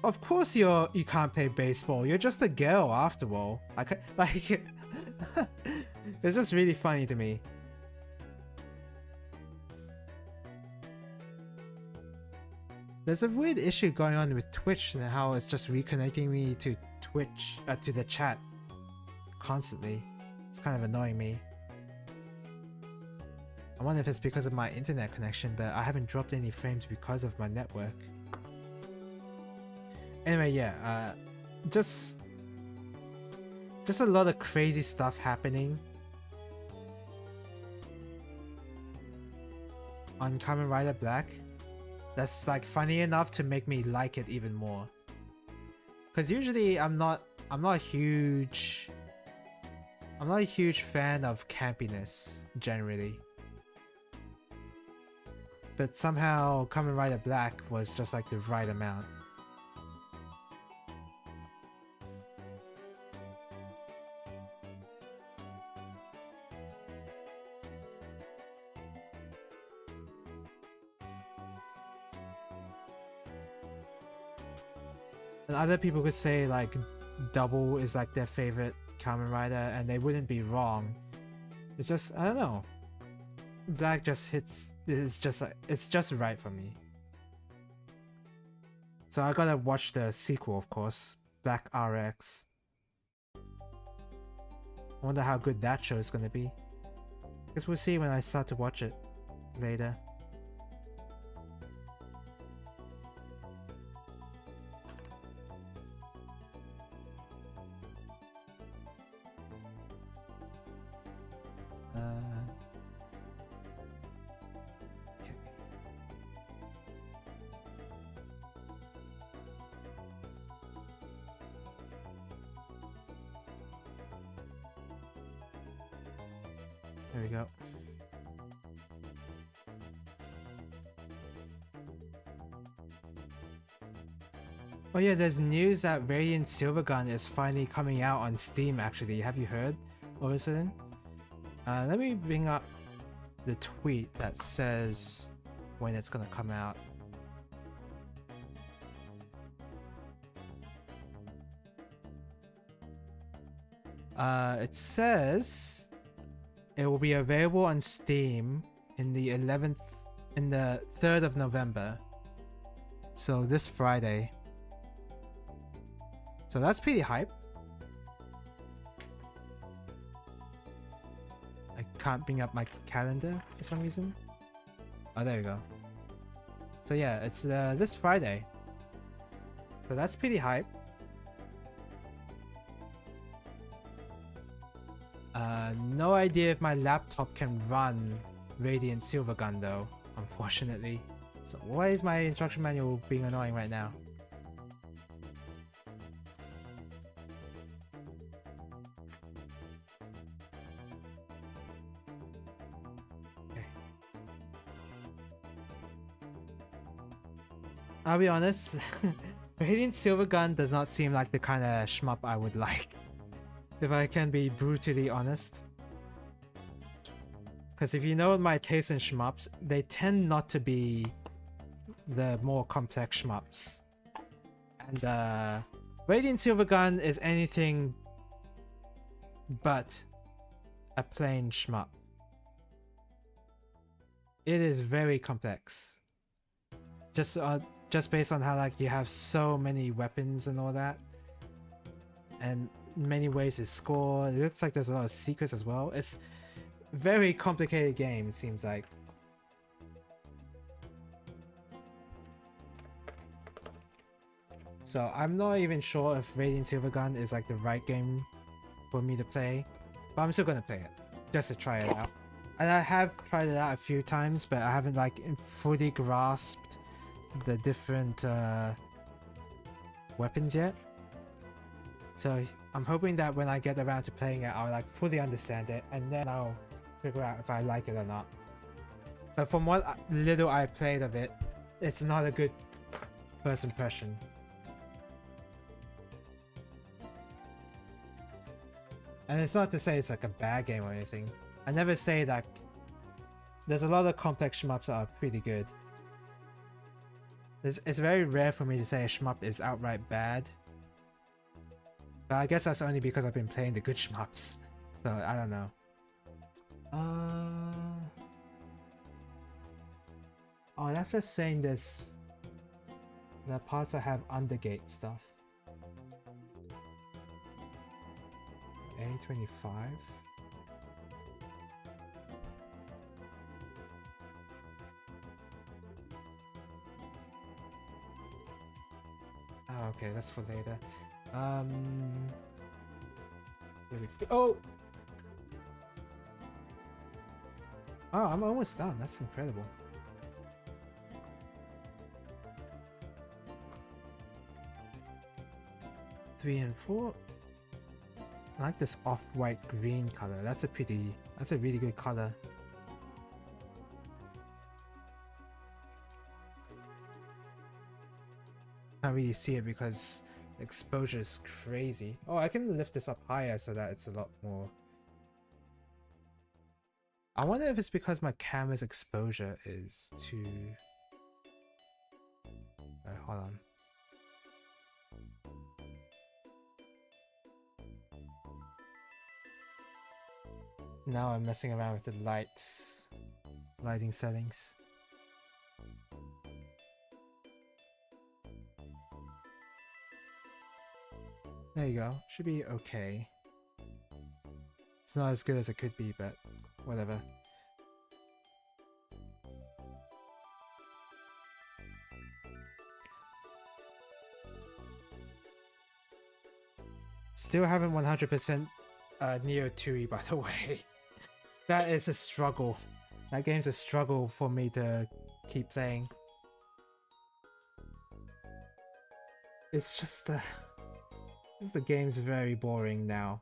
of course you can't play baseball. You're just a girl after all. Like it's just really funny to me. There's a weird issue going on with Twitch and how it's just reconnecting me to Twitch, to the chat constantly. It's kind of annoying me. I wonder if it's because of my internet connection, but I haven't dropped any frames because of my network. Anyway, yeah, just a lot of crazy stuff happening on Kamen Rider Black. that's like funny enough to make me like it even more. Because usually I'm not a huge fan of campiness generally. But somehow Kamen Rider Black was just like the right amount. And other people could say like Double is like their favorite Kamen Rider, and they wouldn't be wrong. It's just, I don't know. Black just hits, it's just right for me. So I gotta watch the sequel, of course, Black RX. I wonder how good that show is gonna be. Guess we'll see when I start to watch it later. Okay. There we go. Oh yeah, there's news that Radiant Silvergun is finally coming out on Steam actually. Have you heard all of a sudden? Let me bring up the tweet that says when it's gonna come out. It says it will be available on Steam in the 3rd of November. So this Friday. So that's pretty hype. I can't bring up my calendar for some reason. Oh, there we go. So yeah, it's this Friday. So that's pretty hype. No idea if my laptop can run Radiant Silvergun though, unfortunately. So why is my instruction manual being annoying right now? Okay. I'll be honest, Radiant Silvergun does not seem like the kind of shmup I would like. If I can be brutally honest. Because if you know my taste in shmups, they tend not to be the more complex shmups. And Radiant Silvergun is anything but a plain shmup. It is very complex. Just based on how like you have so many weapons and all that. And many ways to score. It looks like there's a lot of secrets as well. It's a very complicated game, it seems like. So I'm not even sure if Radiant Silvergun is like the right game for me to play, but I'm still gonna play it just to try it out. And I have tried it out a few times, but I haven't like fully grasped the different weapons yet. So I'm hoping that when I get around to playing it, I'll like fully understand it, and then I'll figure out if I like it or not. But from what little I played of it, it's not a good first impression. And it's not to say it's like a bad game or anything. I never say that. There's a lot of complex shmups that are pretty good. It's very rare for me to say a shmup is outright bad. But I guess that's only because I've been playing the good shmups. So I don't know. Oh, that's just saying this. The parts that have undergate stuff. A25. Oh, okay, that's for later. Here we go. Oh! Oh, I'm almost done. That's incredible. 3 and 4. I like this off-white green color. That's a really good color. Can't really see it because the exposure is crazy. Oh, I can lift this up higher so that it's a lot more. I wonder if it's because my camera's exposure is too... hold on. Now I'm messing around with the lighting settings. There you go. Should be okay. It's not as good as it could be, but whatever. Still haven't 100% Neo 2E, by the way. That is a struggle. That game's a struggle for me to keep playing. It's just the game's very boring now.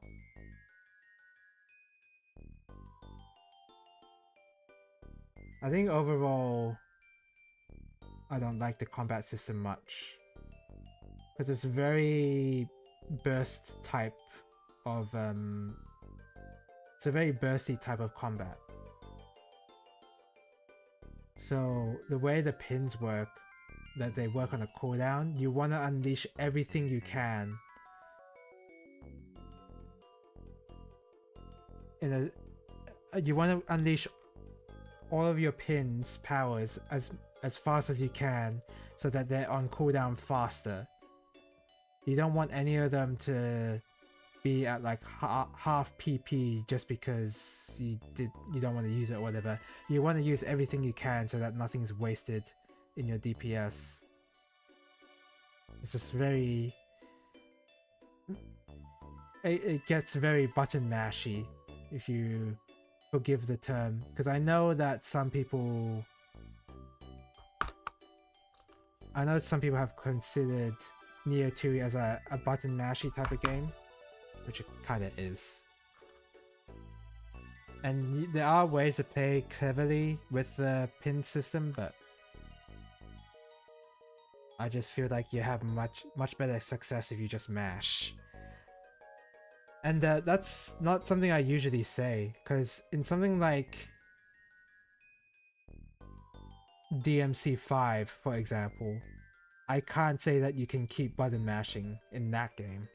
I think overall, I don't like the combat system much. Because it's very burst type of it's a very bursty type of combat. So the way the pins work, that they work on a cooldown, you want to unleash everything you can you want to unleash all of your pins powers as fast as you can so that they're on cooldown faster. You don't want any of them to be at like half PP just because you don't want to use it or whatever. You want to use everything you can so that nothing's wasted in your DPS. It's just very... It gets very button mashy, if you forgive the term, because I know that some people have considered Neo 2 as a button mashy type of game, which it kinda is. And there are ways to play cleverly with the pin system, but I just feel like you have much better success if you just mash. And that's not something I usually say, because in something like DMC5, for example, I can't say that you can keep button mashing in that game.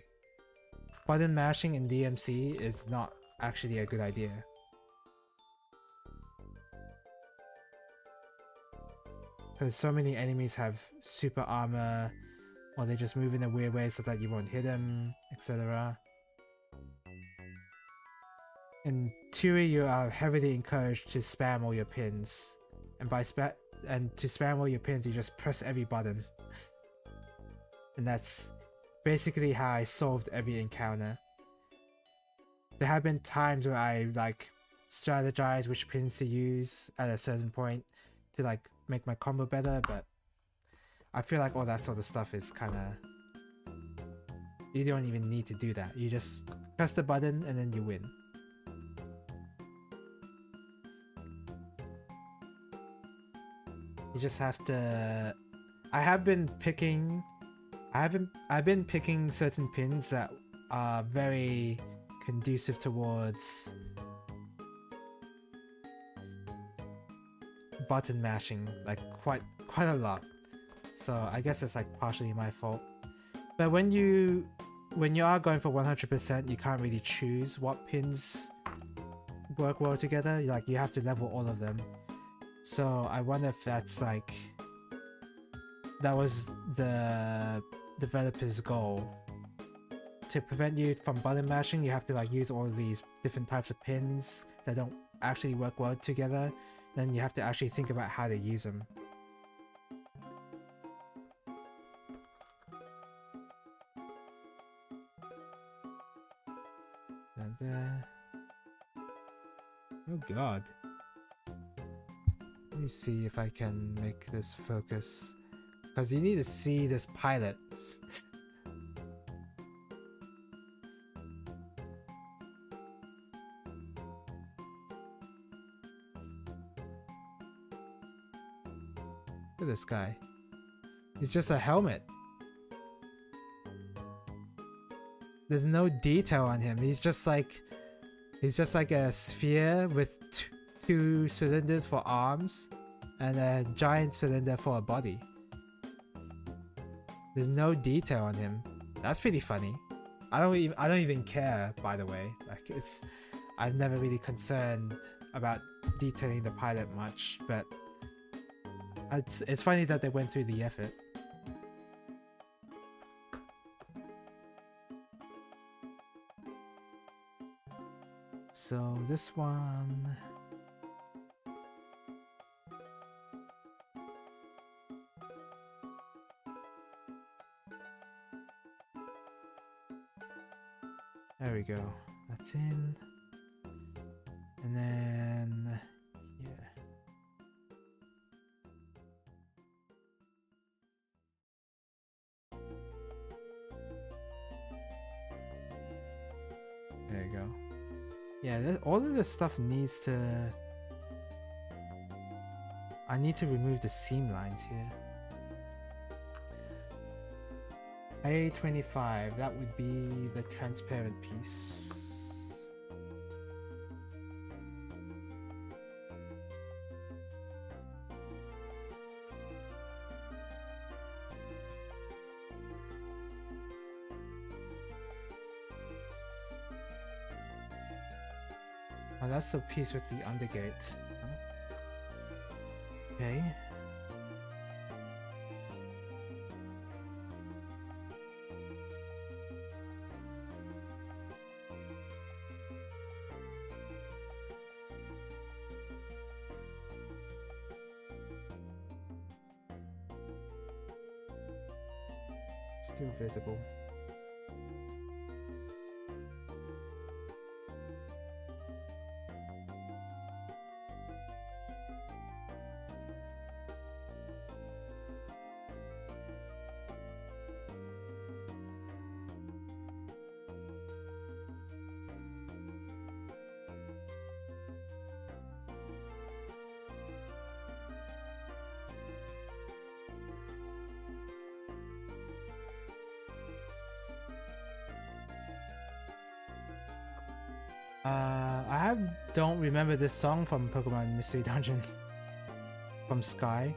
Button mashing in DMC is not actually a good idea. Because so many enemies have super armor, or they just move in a weird way so that you won't hit them, etc. In Theory, you are heavily encouraged to spam all your pins, and to spam all your pins, you just press every button. And that's basically how I solved every encounter. There have been times where I like strategize which pins to use at a certain point to like make my combo better, but I feel like all that sort of stuff is kinda... You don't even need to do that. You just press the button and then you win. You just have to... I've been picking certain pins that are very conducive towards button mashing, like quite a lot. So I guess it's like partially my fault. But when you are going for 100%, you can't really choose what pins work well together. Like you have to level all of them. So I wonder if that's like... That was the developer's goal. To prevent you from button mashing, you have to like use all of these different types of pins that don't actually work well together. Then you have to actually think about how to use them. And oh god. Let me see if I can make this focus. Because you need to see this pilot. at this guy. He's just a helmet. There's no detail on him. He's just like a sphere with two cylinders for arms and a giant cylinder for a body. There's no detail on him. That's pretty funny. I don't even care, by the way. Like, I've never really concerned about detailing the pilot much, but it's funny that they went through the effort. So this one, there we go. That's in, and then yeah. There you go. Yeah, all of this stuff needs to... I need to remove the seam lines here. A25, that would be the transparent piece. Oh, that's the piece with the undergate. Okay. Still visible. Don't remember this song from Pokemon Mystery Dungeon from Sky.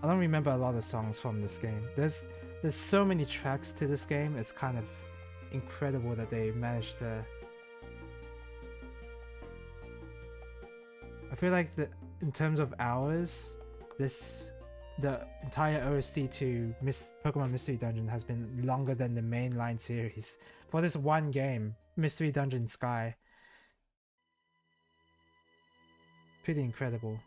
I don't remember a lot of songs from this game. There's so many tracks to this game. It's kind of incredible that they managed to... I feel like in terms of hours, the entire OST to Pokemon Mystery Dungeon has been longer than the mainline series for this one game, Mystery Dungeon Sky. Pretty incredible.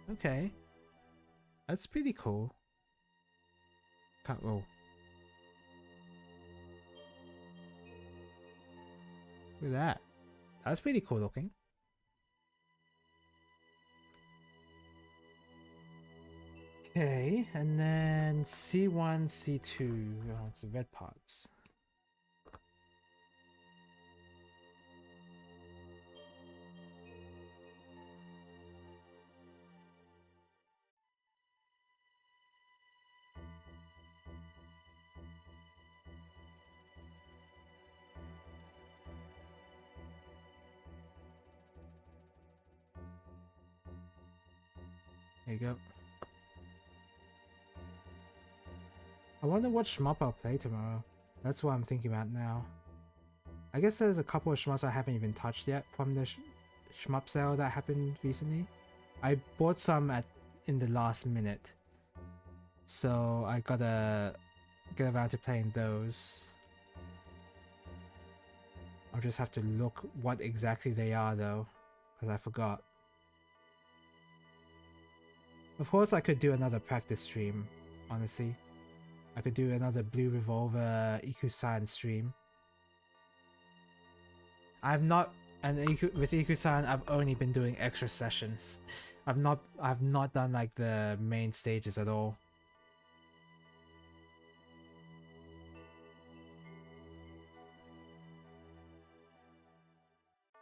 Okay. That's pretty cool. Cut roll. Look at that. That's pretty cool looking. Okay, and then C1, C2. Oh, it's the red parts. There you go. I wonder what shmup I'll play tomorrow. That's what I'm thinking about now. I guess there's a couple of shmups I haven't even touched yet from the shmup sale that happened recently. I bought some in the last minute, so I gotta get around to playing those. I'll just have to look what exactly they are though, because I forgot. Of course I could do another practice stream, honestly. I could do another Blue Revolver Ikusan stream. I've not, and with Ikusan I've only been doing extra session. I've not done like the main stages at all.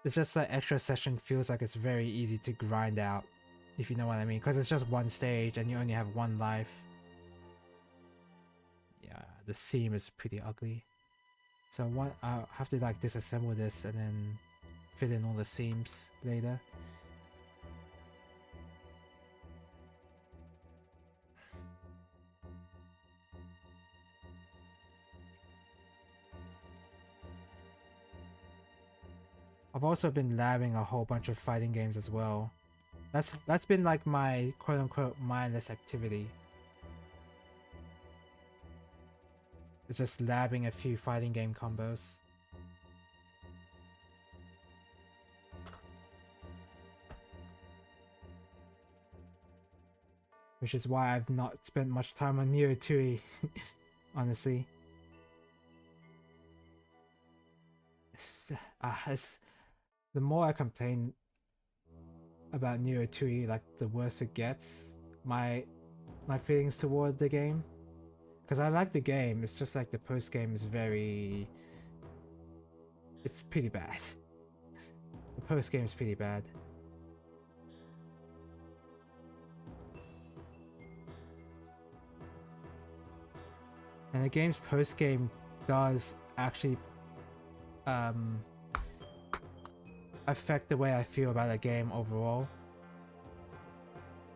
it's just like extra session feels like it's very easy to grind out, if you know what I mean, because it's just one stage and you only have one life. Yeah, the seam is pretty ugly. So I'll have to like disassemble this and then fit in all the seams later. I've also been labbing a whole bunch of fighting games as well. That's been like my quote-unquote mindless activity. It's just labbing a few fighting game combos. Which is why I've not spent much time on Neo 2, honestly. It's the more I complain about Neo 2, like the worse it gets. My feelings toward the game, because I like the game. It's just like the post game is it's pretty bad. The post game is pretty bad. And the game's post game does actually affect the way I feel about the game overall.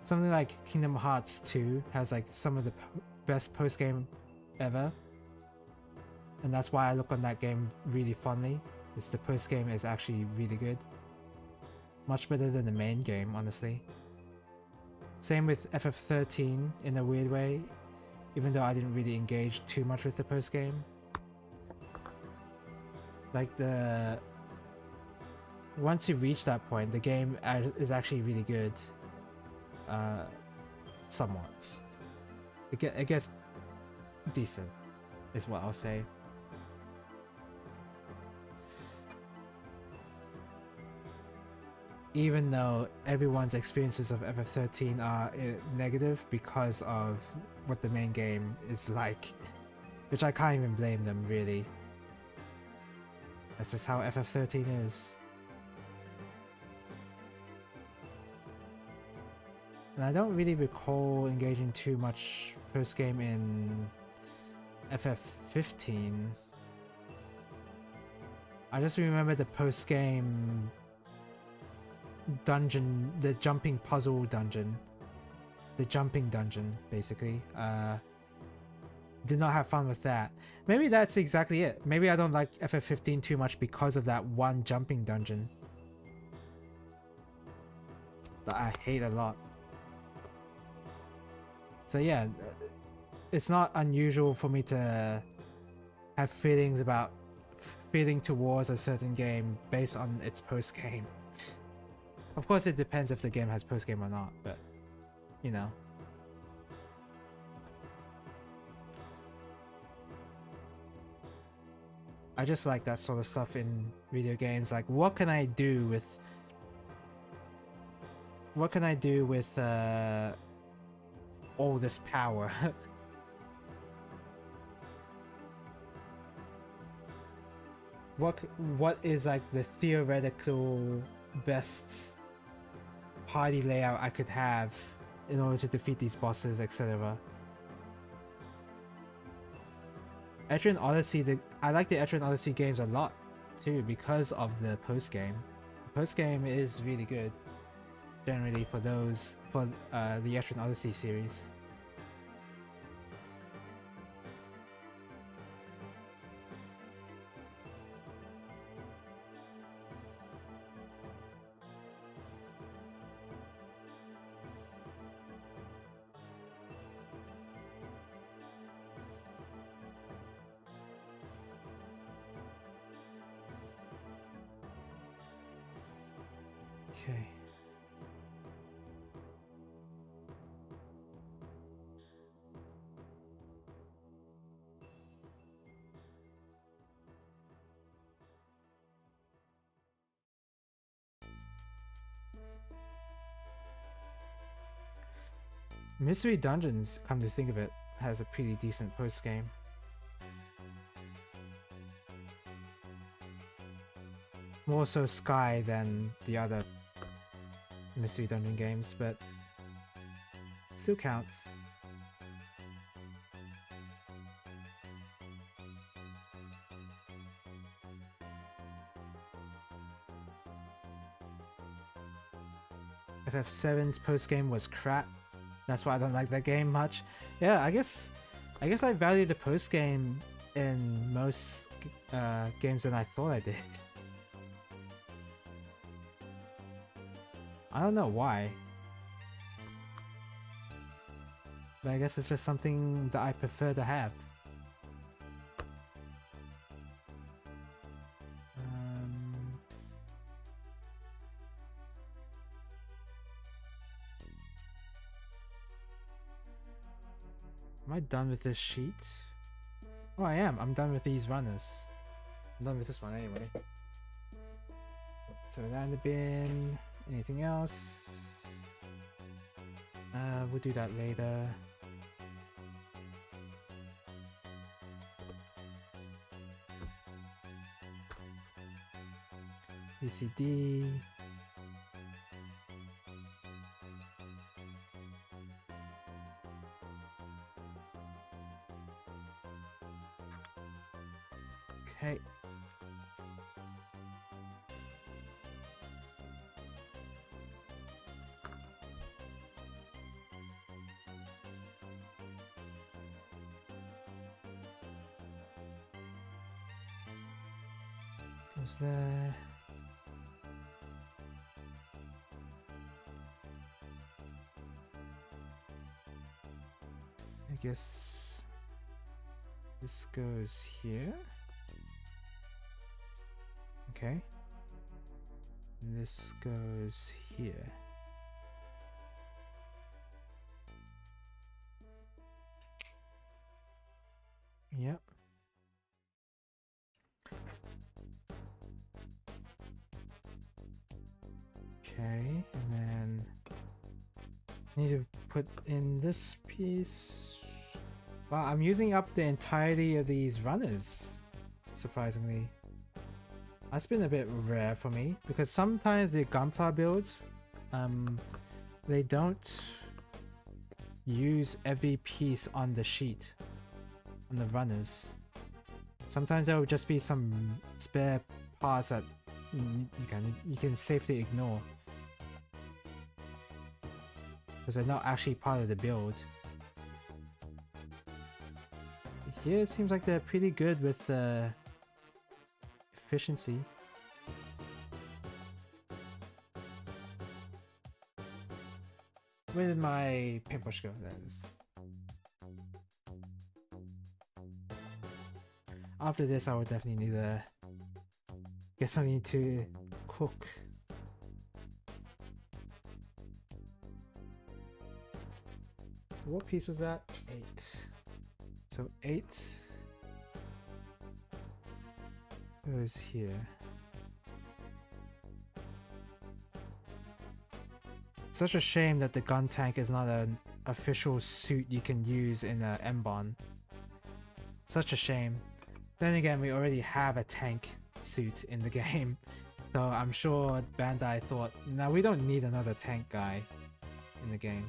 Something like Kingdom Hearts 2 has like some of the best post game ever, and that's why I look on that game really fondly. Is the post game is actually really good, much better than the main game, honestly. Same with FF13 in a weird way, even though I didn't really engage too much with the post game. Like once you reach that point, the game is actually really good. Somewhat. It gets decent, is what I'll say. Even though everyone's experiences of FF13 are negative because of what the main game is like, which I can't even blame them, really. That's just how FF13 is. And I don't really recall engaging too much post-game in FF15. I just remember the post-game dungeon, the jumping puzzle dungeon. The jumping dungeon, basically. Did not have fun with that. Maybe that's exactly it. Maybe I don't like FF15 too much because of that one jumping dungeon that I hate a lot. So yeah, it's not unusual for me to have feeling towards a certain game based on its post-game. Of course it depends if the game has post-game or not, but you know. I just like that sort of stuff in video games. Like, what can I do with all this power? What is like the theoretical best party layout I could have in order to defeat these bosses, etc. Etrian Odyssey, I like the Etrian Odyssey games a lot too because of the post game. The post game is really good, generally for the Etrian Odyssey series. Okay. Mystery Dungeons, come to think of it, has a pretty decent post game. More so Sky than the other Mystery Dungeon games, but still counts. FF7's post-game was crap. That's why I don't like that game much. Yeah, I guess I value the post-game in most games than I thought I did. I don't know why. But I guess it's just something that I prefer to have. Am I done with this sheet? Oh, I am. I'm done with these runners. I'm done with this one anyway. Throw that in the bin. Anything else? We'll do that later. PCD. Okay. Goes there. I guess this goes here. Okay. And this goes here. Yep. Okay, and then I need to put in this piece. Wow, I'm using up the entirety of these runners, surprisingly. That's been a bit rare for me, because sometimes the Gunpla builds, they don't use every piece on the sheet, on the runners. Sometimes there will just be some spare parts that you can safely ignore, because they're not actually part of the build. Here it seems like they're pretty good with efficiency. Where did my paintbrush go? That is. After this, I would definitely need to get something to cook. So what piece was that? 8. So 8 goes here. Such a shame that the gun tank is not an official suit you can use in Emban. Such a shame. Then again, we already have a tank suit in the game, so I'm sure Bandai thought, nah, we don't need another tank guy in the game.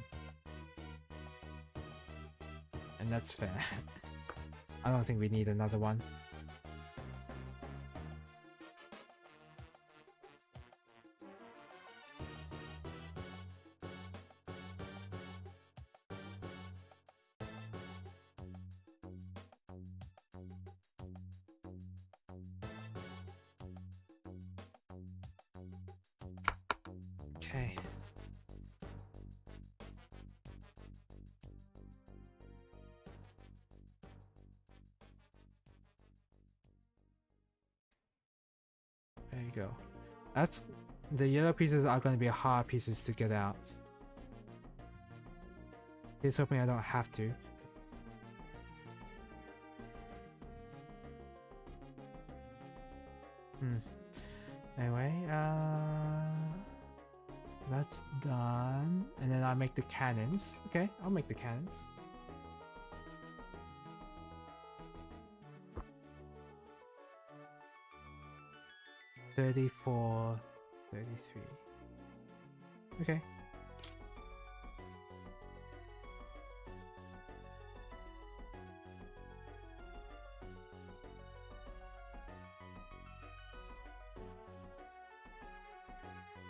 And that's fair. I don't think we need another one. Okay. There you go. That's the yellow pieces are going to be hard pieces to get out. Here's hoping I don't have to. Anyway, that's done. And then I'll make the cannons. Okay, I'll make the cannons. 34, 33. Okay.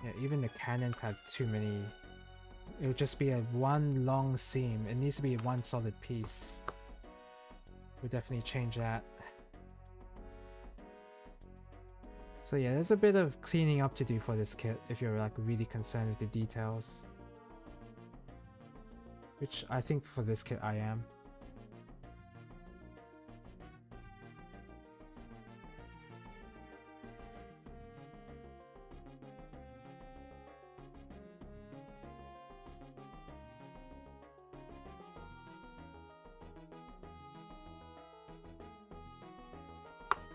Yeah, even the cannons have too many. It would just be a one long seam. It needs to be one solid piece. We'll definitely change that. So yeah, there's a bit of cleaning up to do for this kit if you're like really concerned with the details. Which I think for this kit I am.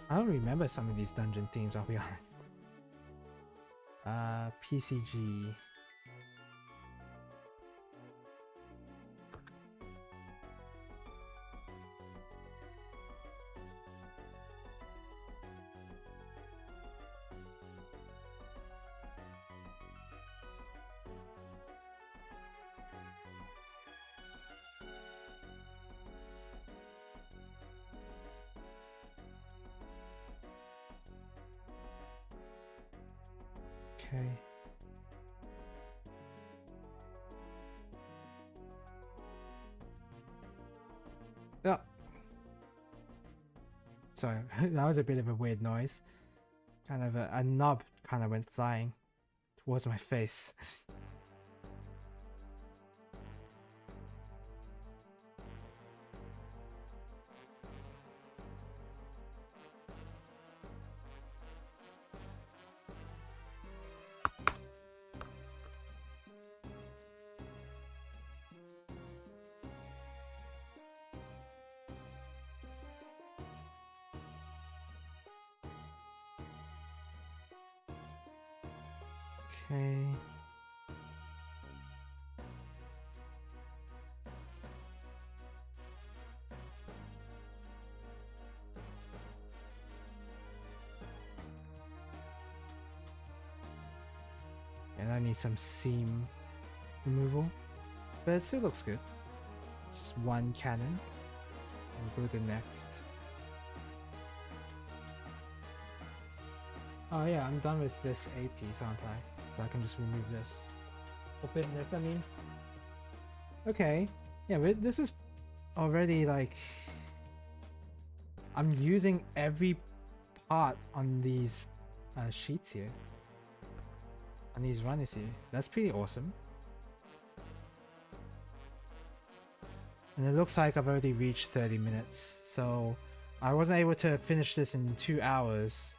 I don't remember some of these dungeon themes, I'll be honest. PCG. Okay. Oh. Sorry, that was a bit of a weird noise. Kind of a knob kind of went flying towards my face. Okay. And I need some seam removal, but it still looks good. Just one cannon and go to the next. Oh yeah, I'm done with this A piece, aren't I? So I can just remove this. Open it, I mean. Okay. Yeah, but this is already like... I'm using every part on these sheets here. On these runners here. That's pretty awesome. And it looks like I've already reached 30 minutes. So I wasn't able to finish this in 2 hours.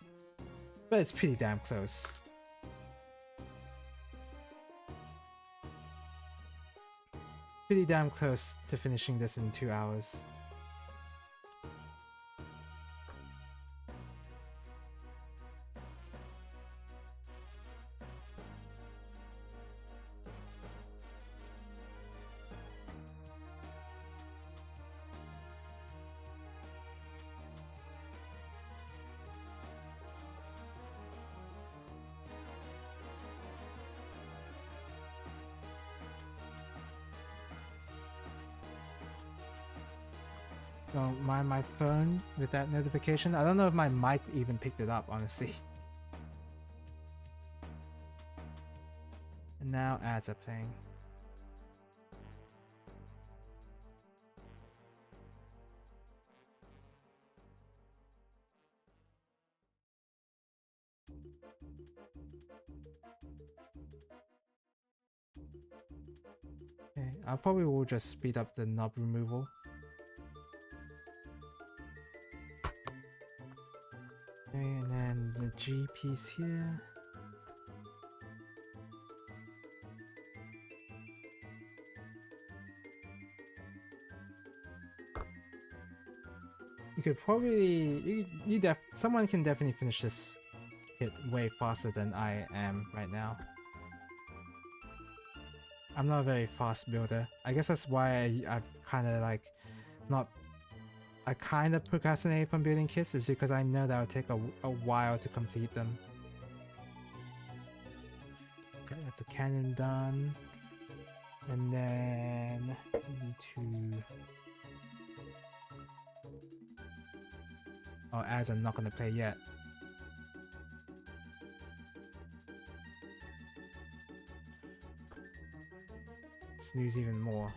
But it's pretty damn close. Pretty damn close to finishing this in 2 hours. Don't mind my phone with that notification. I don't know if my mic even picked it up, honestly. And now ads are playing. Okay, I probably will just speed up the knob removal. Okay, and then the G piece here. You could probably, someone can definitely finish this kit way faster than I am right now. I'm not a very fast builder. I guess that's why I've kind of like I kind of procrastinate from building kits, is because I know that it'll take a while to complete them. Okay, that's a cannon done. And then we need to... Oh, ads I'm not gonna play yet. Snooze even more.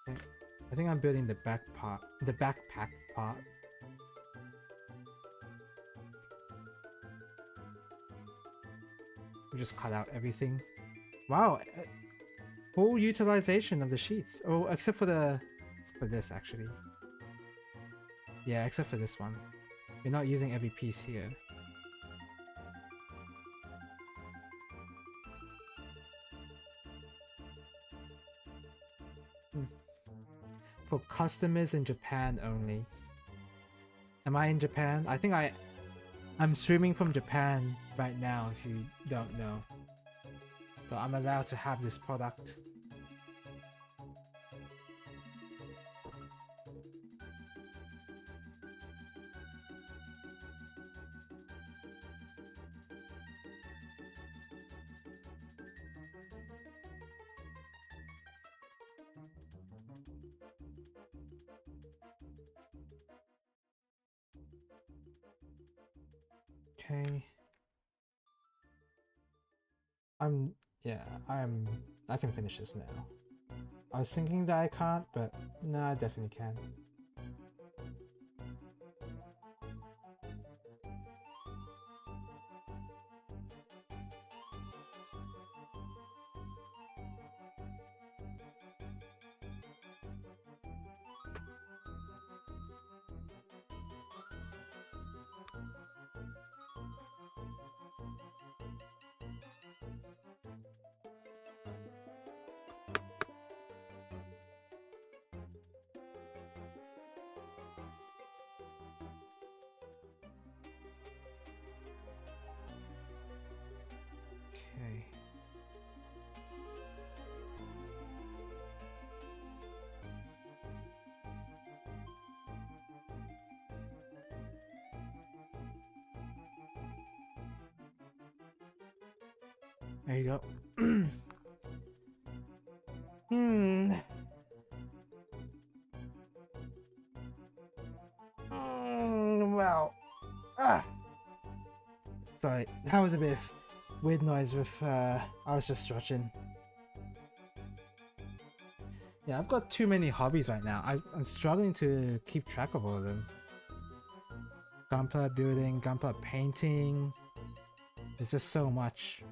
Okay. I think I'm building the backpack part. We just cut out everything. Wow, full utilization of the sheets. Oh, except for this actually. Yeah, except for this one. You're not using every piece here. For customers in Japan only. Am I in Japan? I think I'm streaming from Japan right now, if you don't know. So I'm allowed to have this product. Okay. I can finish this now. I was thinking that I can't, but no, I definitely can. Okay. There you go. Well. Sorry, that was a bit of weird noise with I was just stretching. Yeah, I've got too many hobbies right now. I'm struggling to keep track of all of them. Gunpla building, Gunpla painting. There's just so much.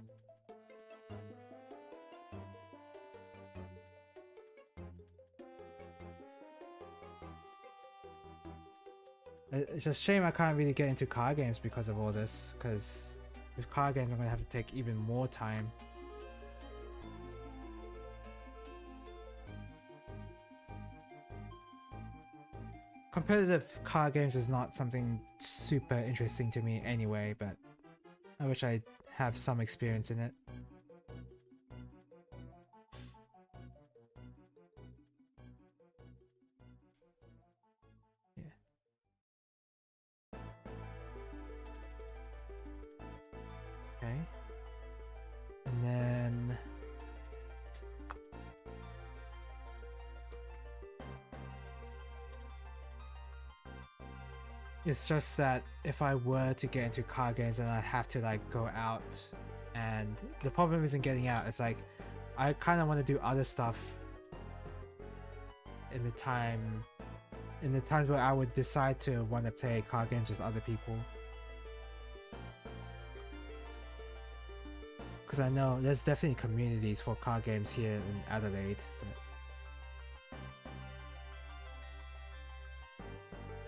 It's a shame I can't really get into card games because of all this, because with card games I'm gonna have to take even more time. Competitive card games is not something super interesting to me anyway, but I wish I have some experience in it. Yeah. Okay. And then... It's just that if I were to get into card games, then I'd have to like go out, and the problem isn't getting out. It's like I kind of want to do other stuff in the times where I would decide to want to play card games with other people. Because I know there's definitely communities for card games here in Adelaide.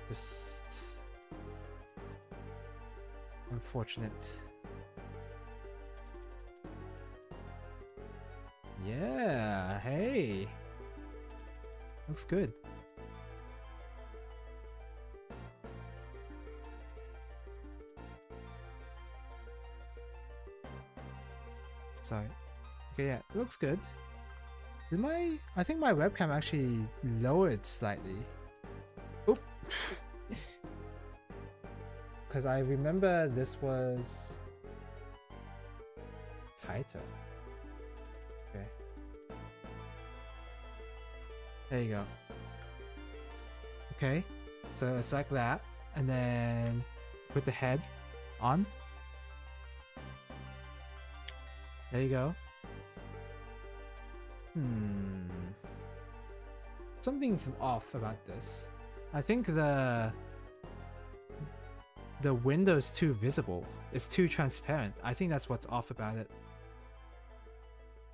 Just unfortunate. Yeah, hey. Looks good. Sorry. Okay, yeah, it looks good. Did I think my webcam actually lowered slightly. Oop. Because I remember this was tighter. Okay. There you go. Okay. So it's like that. And then put the head on. There you go. Something's off about this. I think the window's too visible. It's too transparent. I think that's what's off about it.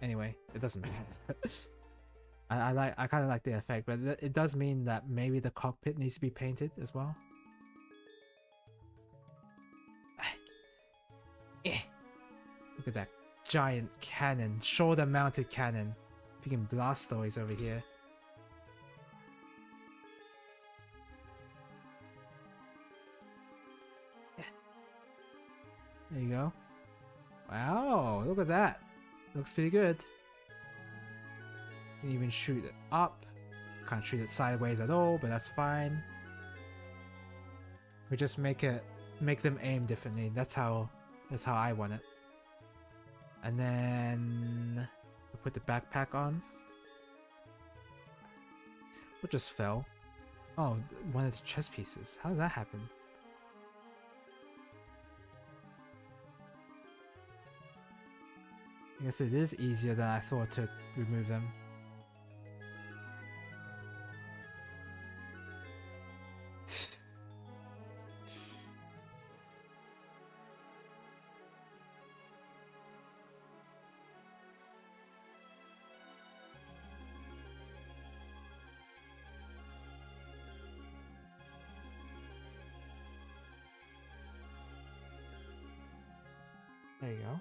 Anyway, it doesn't matter. I kind of like the effect, but it does mean that maybe the cockpit needs to be painted as well. Look at that giant cannon, shoulder-mounted cannon. Freaking Blastoise over here. There you go. Wow, look at that. Looks pretty good. You can even shoot it up. Can't shoot it sideways at all, but that's fine. We just make them aim differently. That's how I want it. And then we'll put the backpack on. What just fell? Oh, one of the chess pieces. How did that happen? I guess it is easier than I thought to remove them. There you go.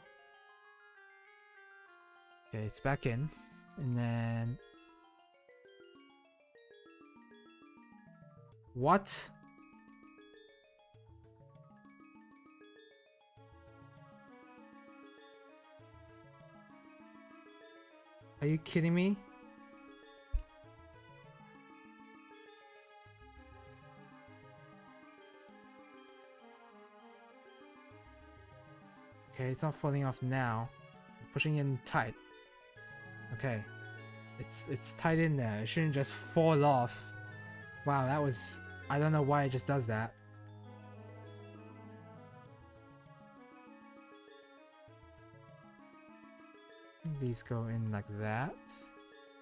Okay, it's back in. And then... What? Are you kidding me? Okay, it's not falling off now. I'm pushing in tight. Okay. It's tight in there. It shouldn't just fall off. Wow, that was... I don't know why it just does that. These go in like that.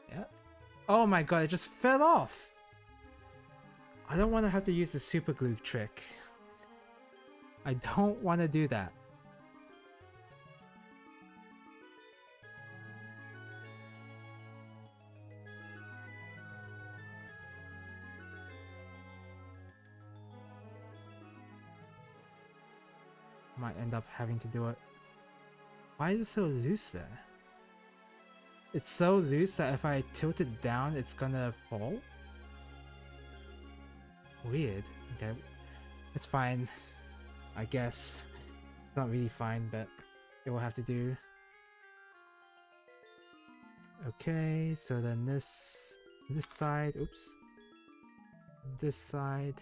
Yeah. Oh my god, it just fell off! I don't want to have to use the super glue trick. I don't want to do that. Might end up having to do it. Why is it so loose there? It's so loose that if I tilt it down, it's gonna fall? Weird. Okay. It's fine. I guess. Not really fine, but it will have to do. Okay, so then this side, oops. This side.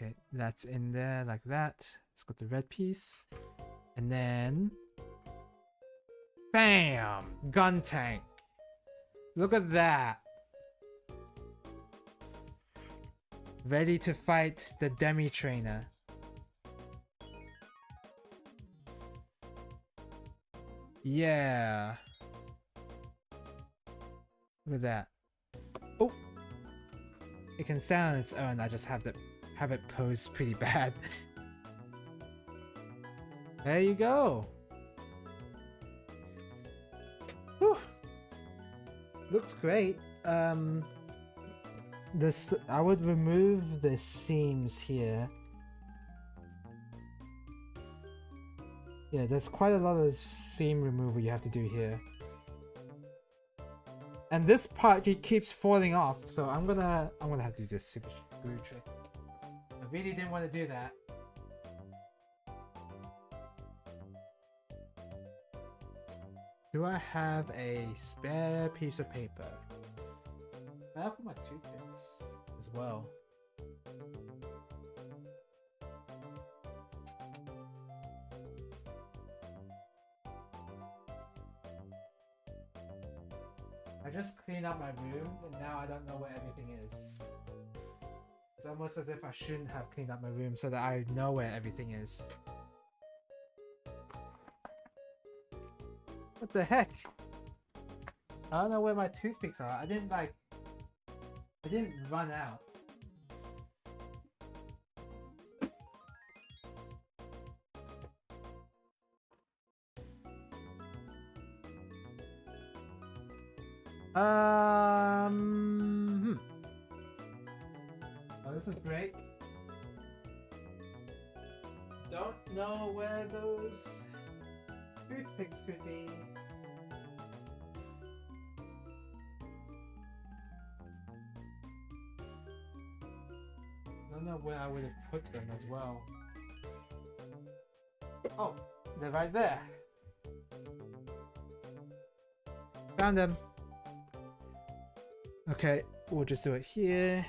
Okay, that's in there like that. Let's got the red piece. And then... BAM! Gun tank! Look at that! Ready to fight the Demi Trainer. Yeah! Look at that. Oh! It can stand on its own, I just have it posed pretty bad. There you go. Whew. Looks great. This I would remove the seams here. Yeah, there's quite a lot of seam removal you have to do here. And this part it keeps falling off, so I'm gonna have to do this super glue trick. I really didn't want to do that. Do I have a spare piece of paper? I have my toothpicks as well. I just cleaned up my room and now I don't know where everything is. It's almost as if I shouldn't have cleaned up my room so that I know where everything is. What the heck? I don't know where my toothpicks are. I didn't run out. Oh, this is great. Don't know where those toothpicks could be. I don't know where I would have put them as well. Oh, they're right there. Found them. Okay, we'll just do it here.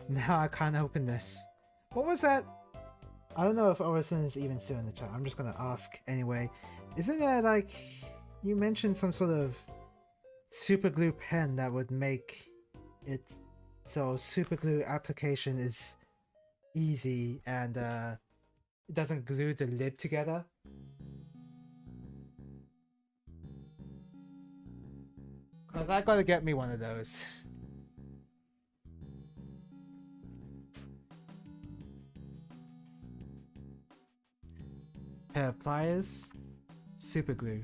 Now I can't open this. What was that? I don't know if Orison is even still in the chat. I'm just gonna ask anyway. Isn't there like... You mentioned some sort of super glue pen that would make it so super glue application is easy and it doesn't glue the lid together? Cause I gotta get me one of those. Pair of pliers, super glue.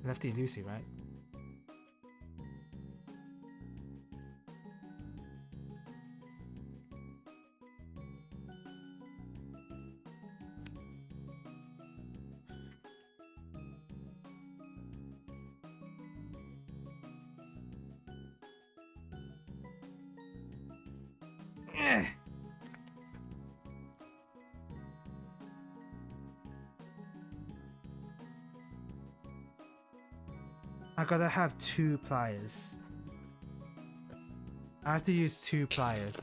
Lefty loosey, right? I gotta have 2 pliers. I have to use 2 pliers.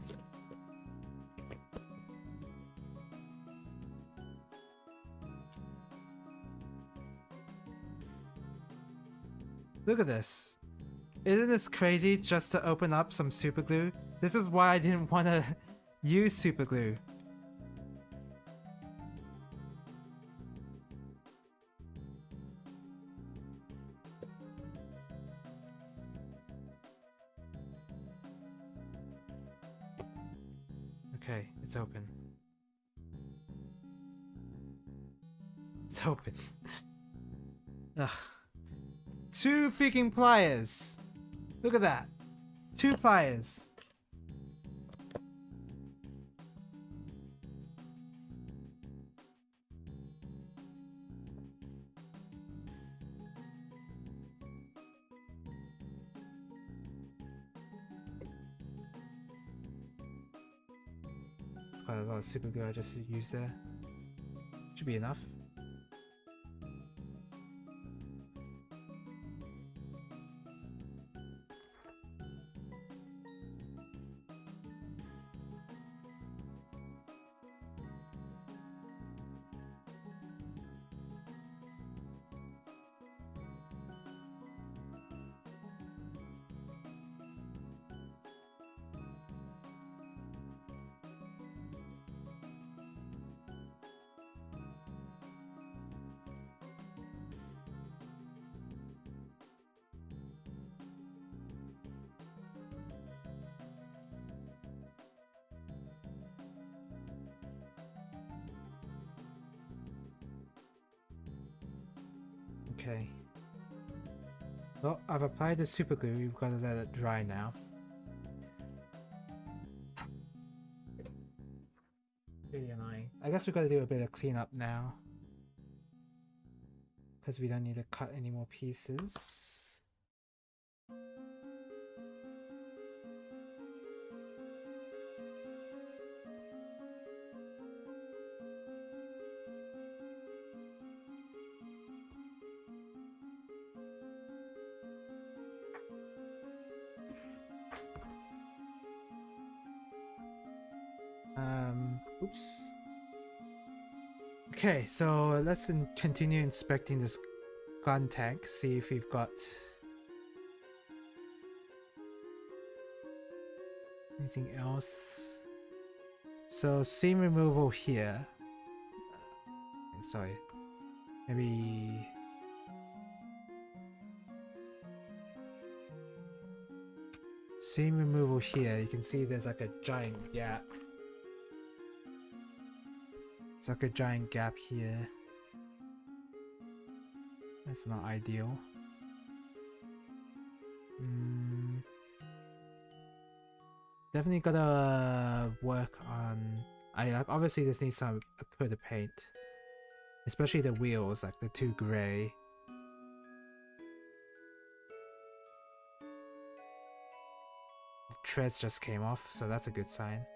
Look at this. Isn't this crazy just to open up some super glue? This is why I didn't want to use super glue. Okay, it's open. It's open. Ugh. 2 freaking pliers! Look at that. 2 pliers. It's quite a lot of super glue I just used there. Should be enough. Okay. Well, I've applied the super glue. We've got to let it dry now. Really annoying. I guess we gotta do a bit of cleanup now. Because we don't need to cut any more pieces. Oops. Okay, so let's continue inspecting this gun tank, see if we've got anything else. So seam removal here. Sorry. Maybe seam removal here. You can see there's like a giant gap. It's like a giant gap here. That's not ideal. Definitely gotta work on. Obviously this needs some a coat of paint, especially the wheels, like the two gray. The treads just came off, so that's a good sign.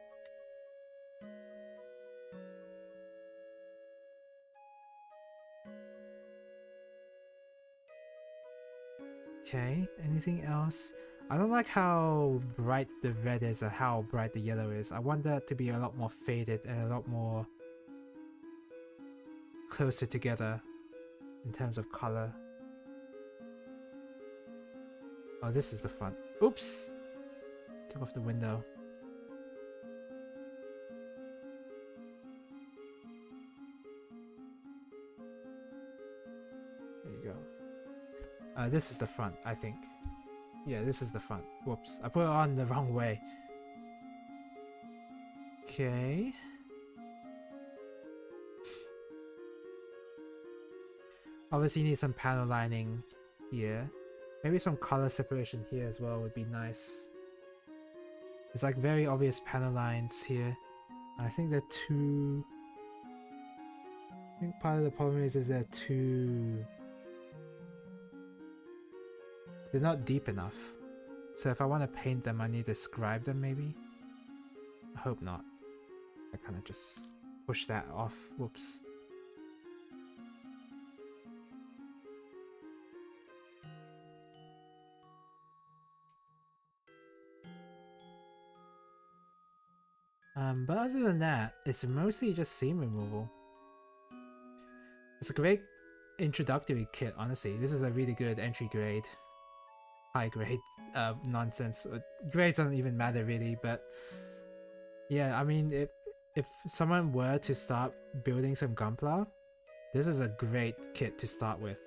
Okay, anything else? I don't like how bright the red is and how bright the yellow is. I want that to be a lot more faded and a lot more closer together in terms of color. Oh, this is the front. Oops! Took off the window. There you go. This is the front, I think. Yeah, this is the front. Whoops, I put it on the wrong way. Okay. Obviously you need some panel lining here. Maybe some color separation here as well would be nice. There's like very obvious panel lines here. I think they're too... I think part of the problem is they're too... They're not deep enough. So if I want to paint them, I need to scribe them maybe? I hope not. I kind of just push that off. Whoops. But other than that, it's mostly just seam removal. It's a great introductory kit, honestly. This is a really good entry grade. High grade nonsense. Grades don't even matter really, but yeah, I mean, if someone were to start building some Gunpla, this is a great kit to start with.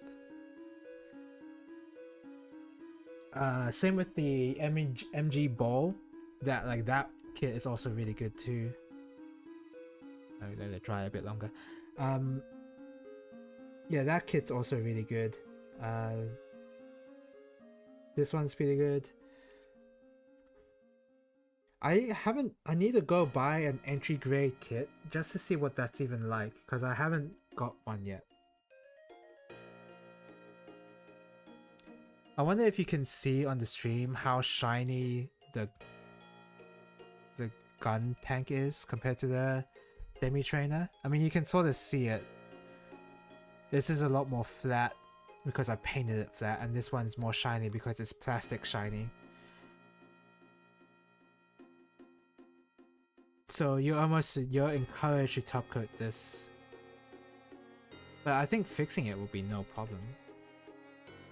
Same with the MG ball. That kit is also really good too. I'll let it dry a bit longer. Yeah, that kit's also really good. This one's pretty good. I need to go buy an entry grade kit just to see what that's even like, because I haven't got one yet. I wonder if you can see on the stream how shiny the gun tank is compared to the Demi Trainer. I mean, you can sort of see it. This is a lot more flat because I painted it flat, and this one's more shiny because it's plastic shiny. So you're encouraged to top coat this. But I think fixing it will be no problem.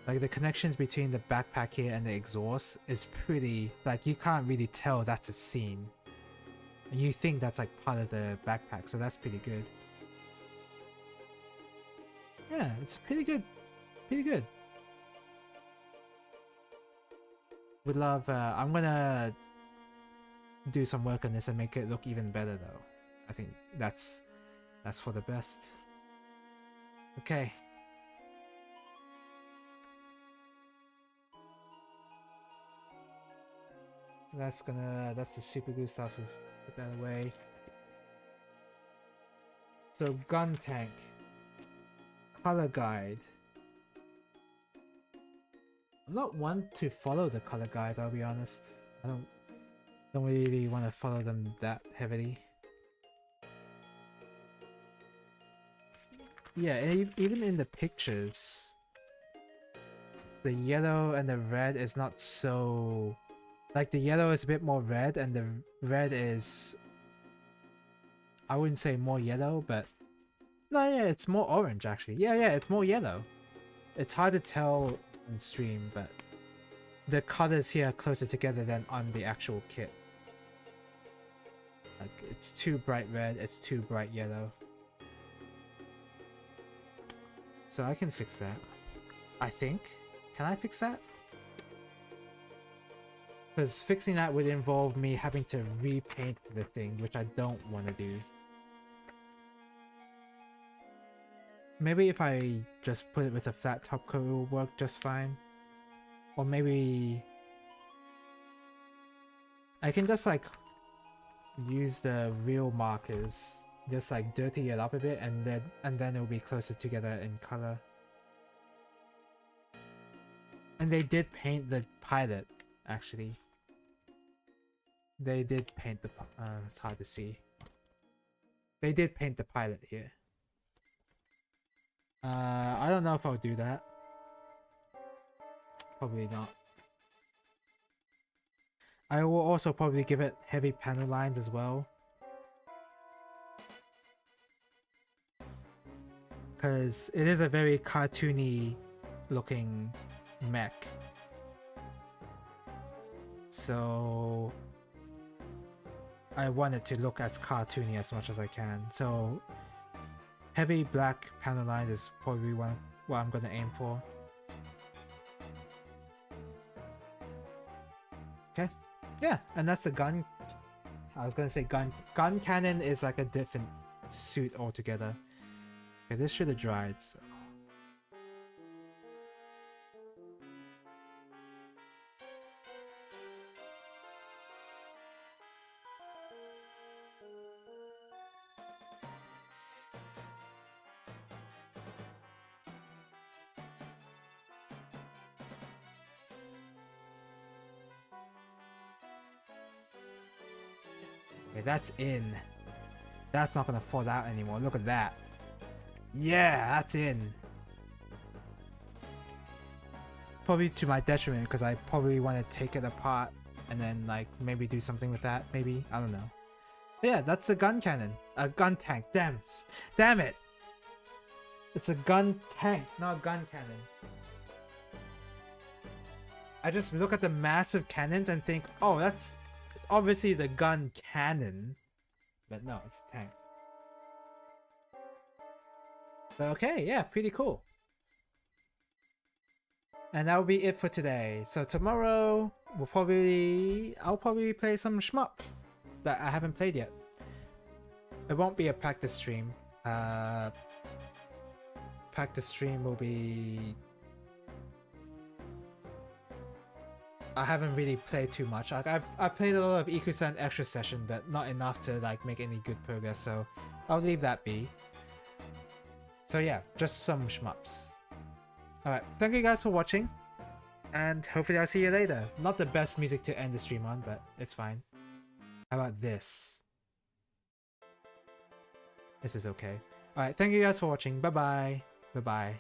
Like the connections between the backpack here and the exhaust is pretty, like you can't really tell that's a seam. And you think that's like part of the backpack, so that's pretty good. Yeah, it's pretty good. Pretty good. Would love, I'm gonna do some work on this and make it look even better though. I think that's for the best. Okay. That's the super glue stuff. We'll put that away. So gun tank, color guide. I'm not one to follow the color guide, I'll be honest. I don't really want to follow them that heavily. Yeah, even in the pictures, the yellow and the red is not so... Like, the yellow is a bit more red, and the red is... I wouldn't say more yellow, but... No, yeah, it's more orange, actually. Yeah, it's more yellow. It's hard to tell on stream, but... The colors here are closer together than on the actual kit. Like, it's too bright red, it's too bright yellow. So I can fix that. I think. Can I fix that? Because fixing that would involve me having to repaint the thing, which I don't want to do. Maybe if I just put it with a flat top coat, it will work just fine. Or maybe... I can just like use the real markers, just like dirty it up a bit, and then it'll be closer together in color. And they did paint the pilot, actually. They did paint the... it's hard to see. They did paint the pilot here. I don't know if I'll do that. Probably not. I will also probably give it heavy panel lines as well. Because it is a very cartoony looking mech. So I want it to look as cartoony as much as I can. So heavy black panel lines is probably what I'm gonna aim for. Okay. Yeah, and that's the gun. I was gonna say gun cannon is like a different suit altogether. Okay, this should have dried, so. Okay, that's in. That's not gonna fall out anymore. Look at that. Yeah, that's in. Probably to my detriment, because I probably want to take it apart and then like maybe do something with that. Maybe, I don't know. But yeah, that's a gun cannon. A gun tank. Damn it. It's a gun tank, not a gun cannon. I just look at the massive cannons and think, oh, it's obviously the gun cannon. But no, it's a tank. But okay, yeah, pretty cool. And that will be it for today. So tomorrow, I'll probably play some shmup that I haven't played yet. It won't be a practice stream. Practice stream will be... I haven't really played too much. Like I've played a lot of Ikusen Extra Session, but not enough to like make any good progress. So I'll leave that be. So yeah, just some shmups. Alright, thank you guys for watching, and hopefully I'll see you later. Not the best music to end the stream on, but it's fine. How about this? This is okay. Alright, thank you guys for watching. Bye bye. Bye bye.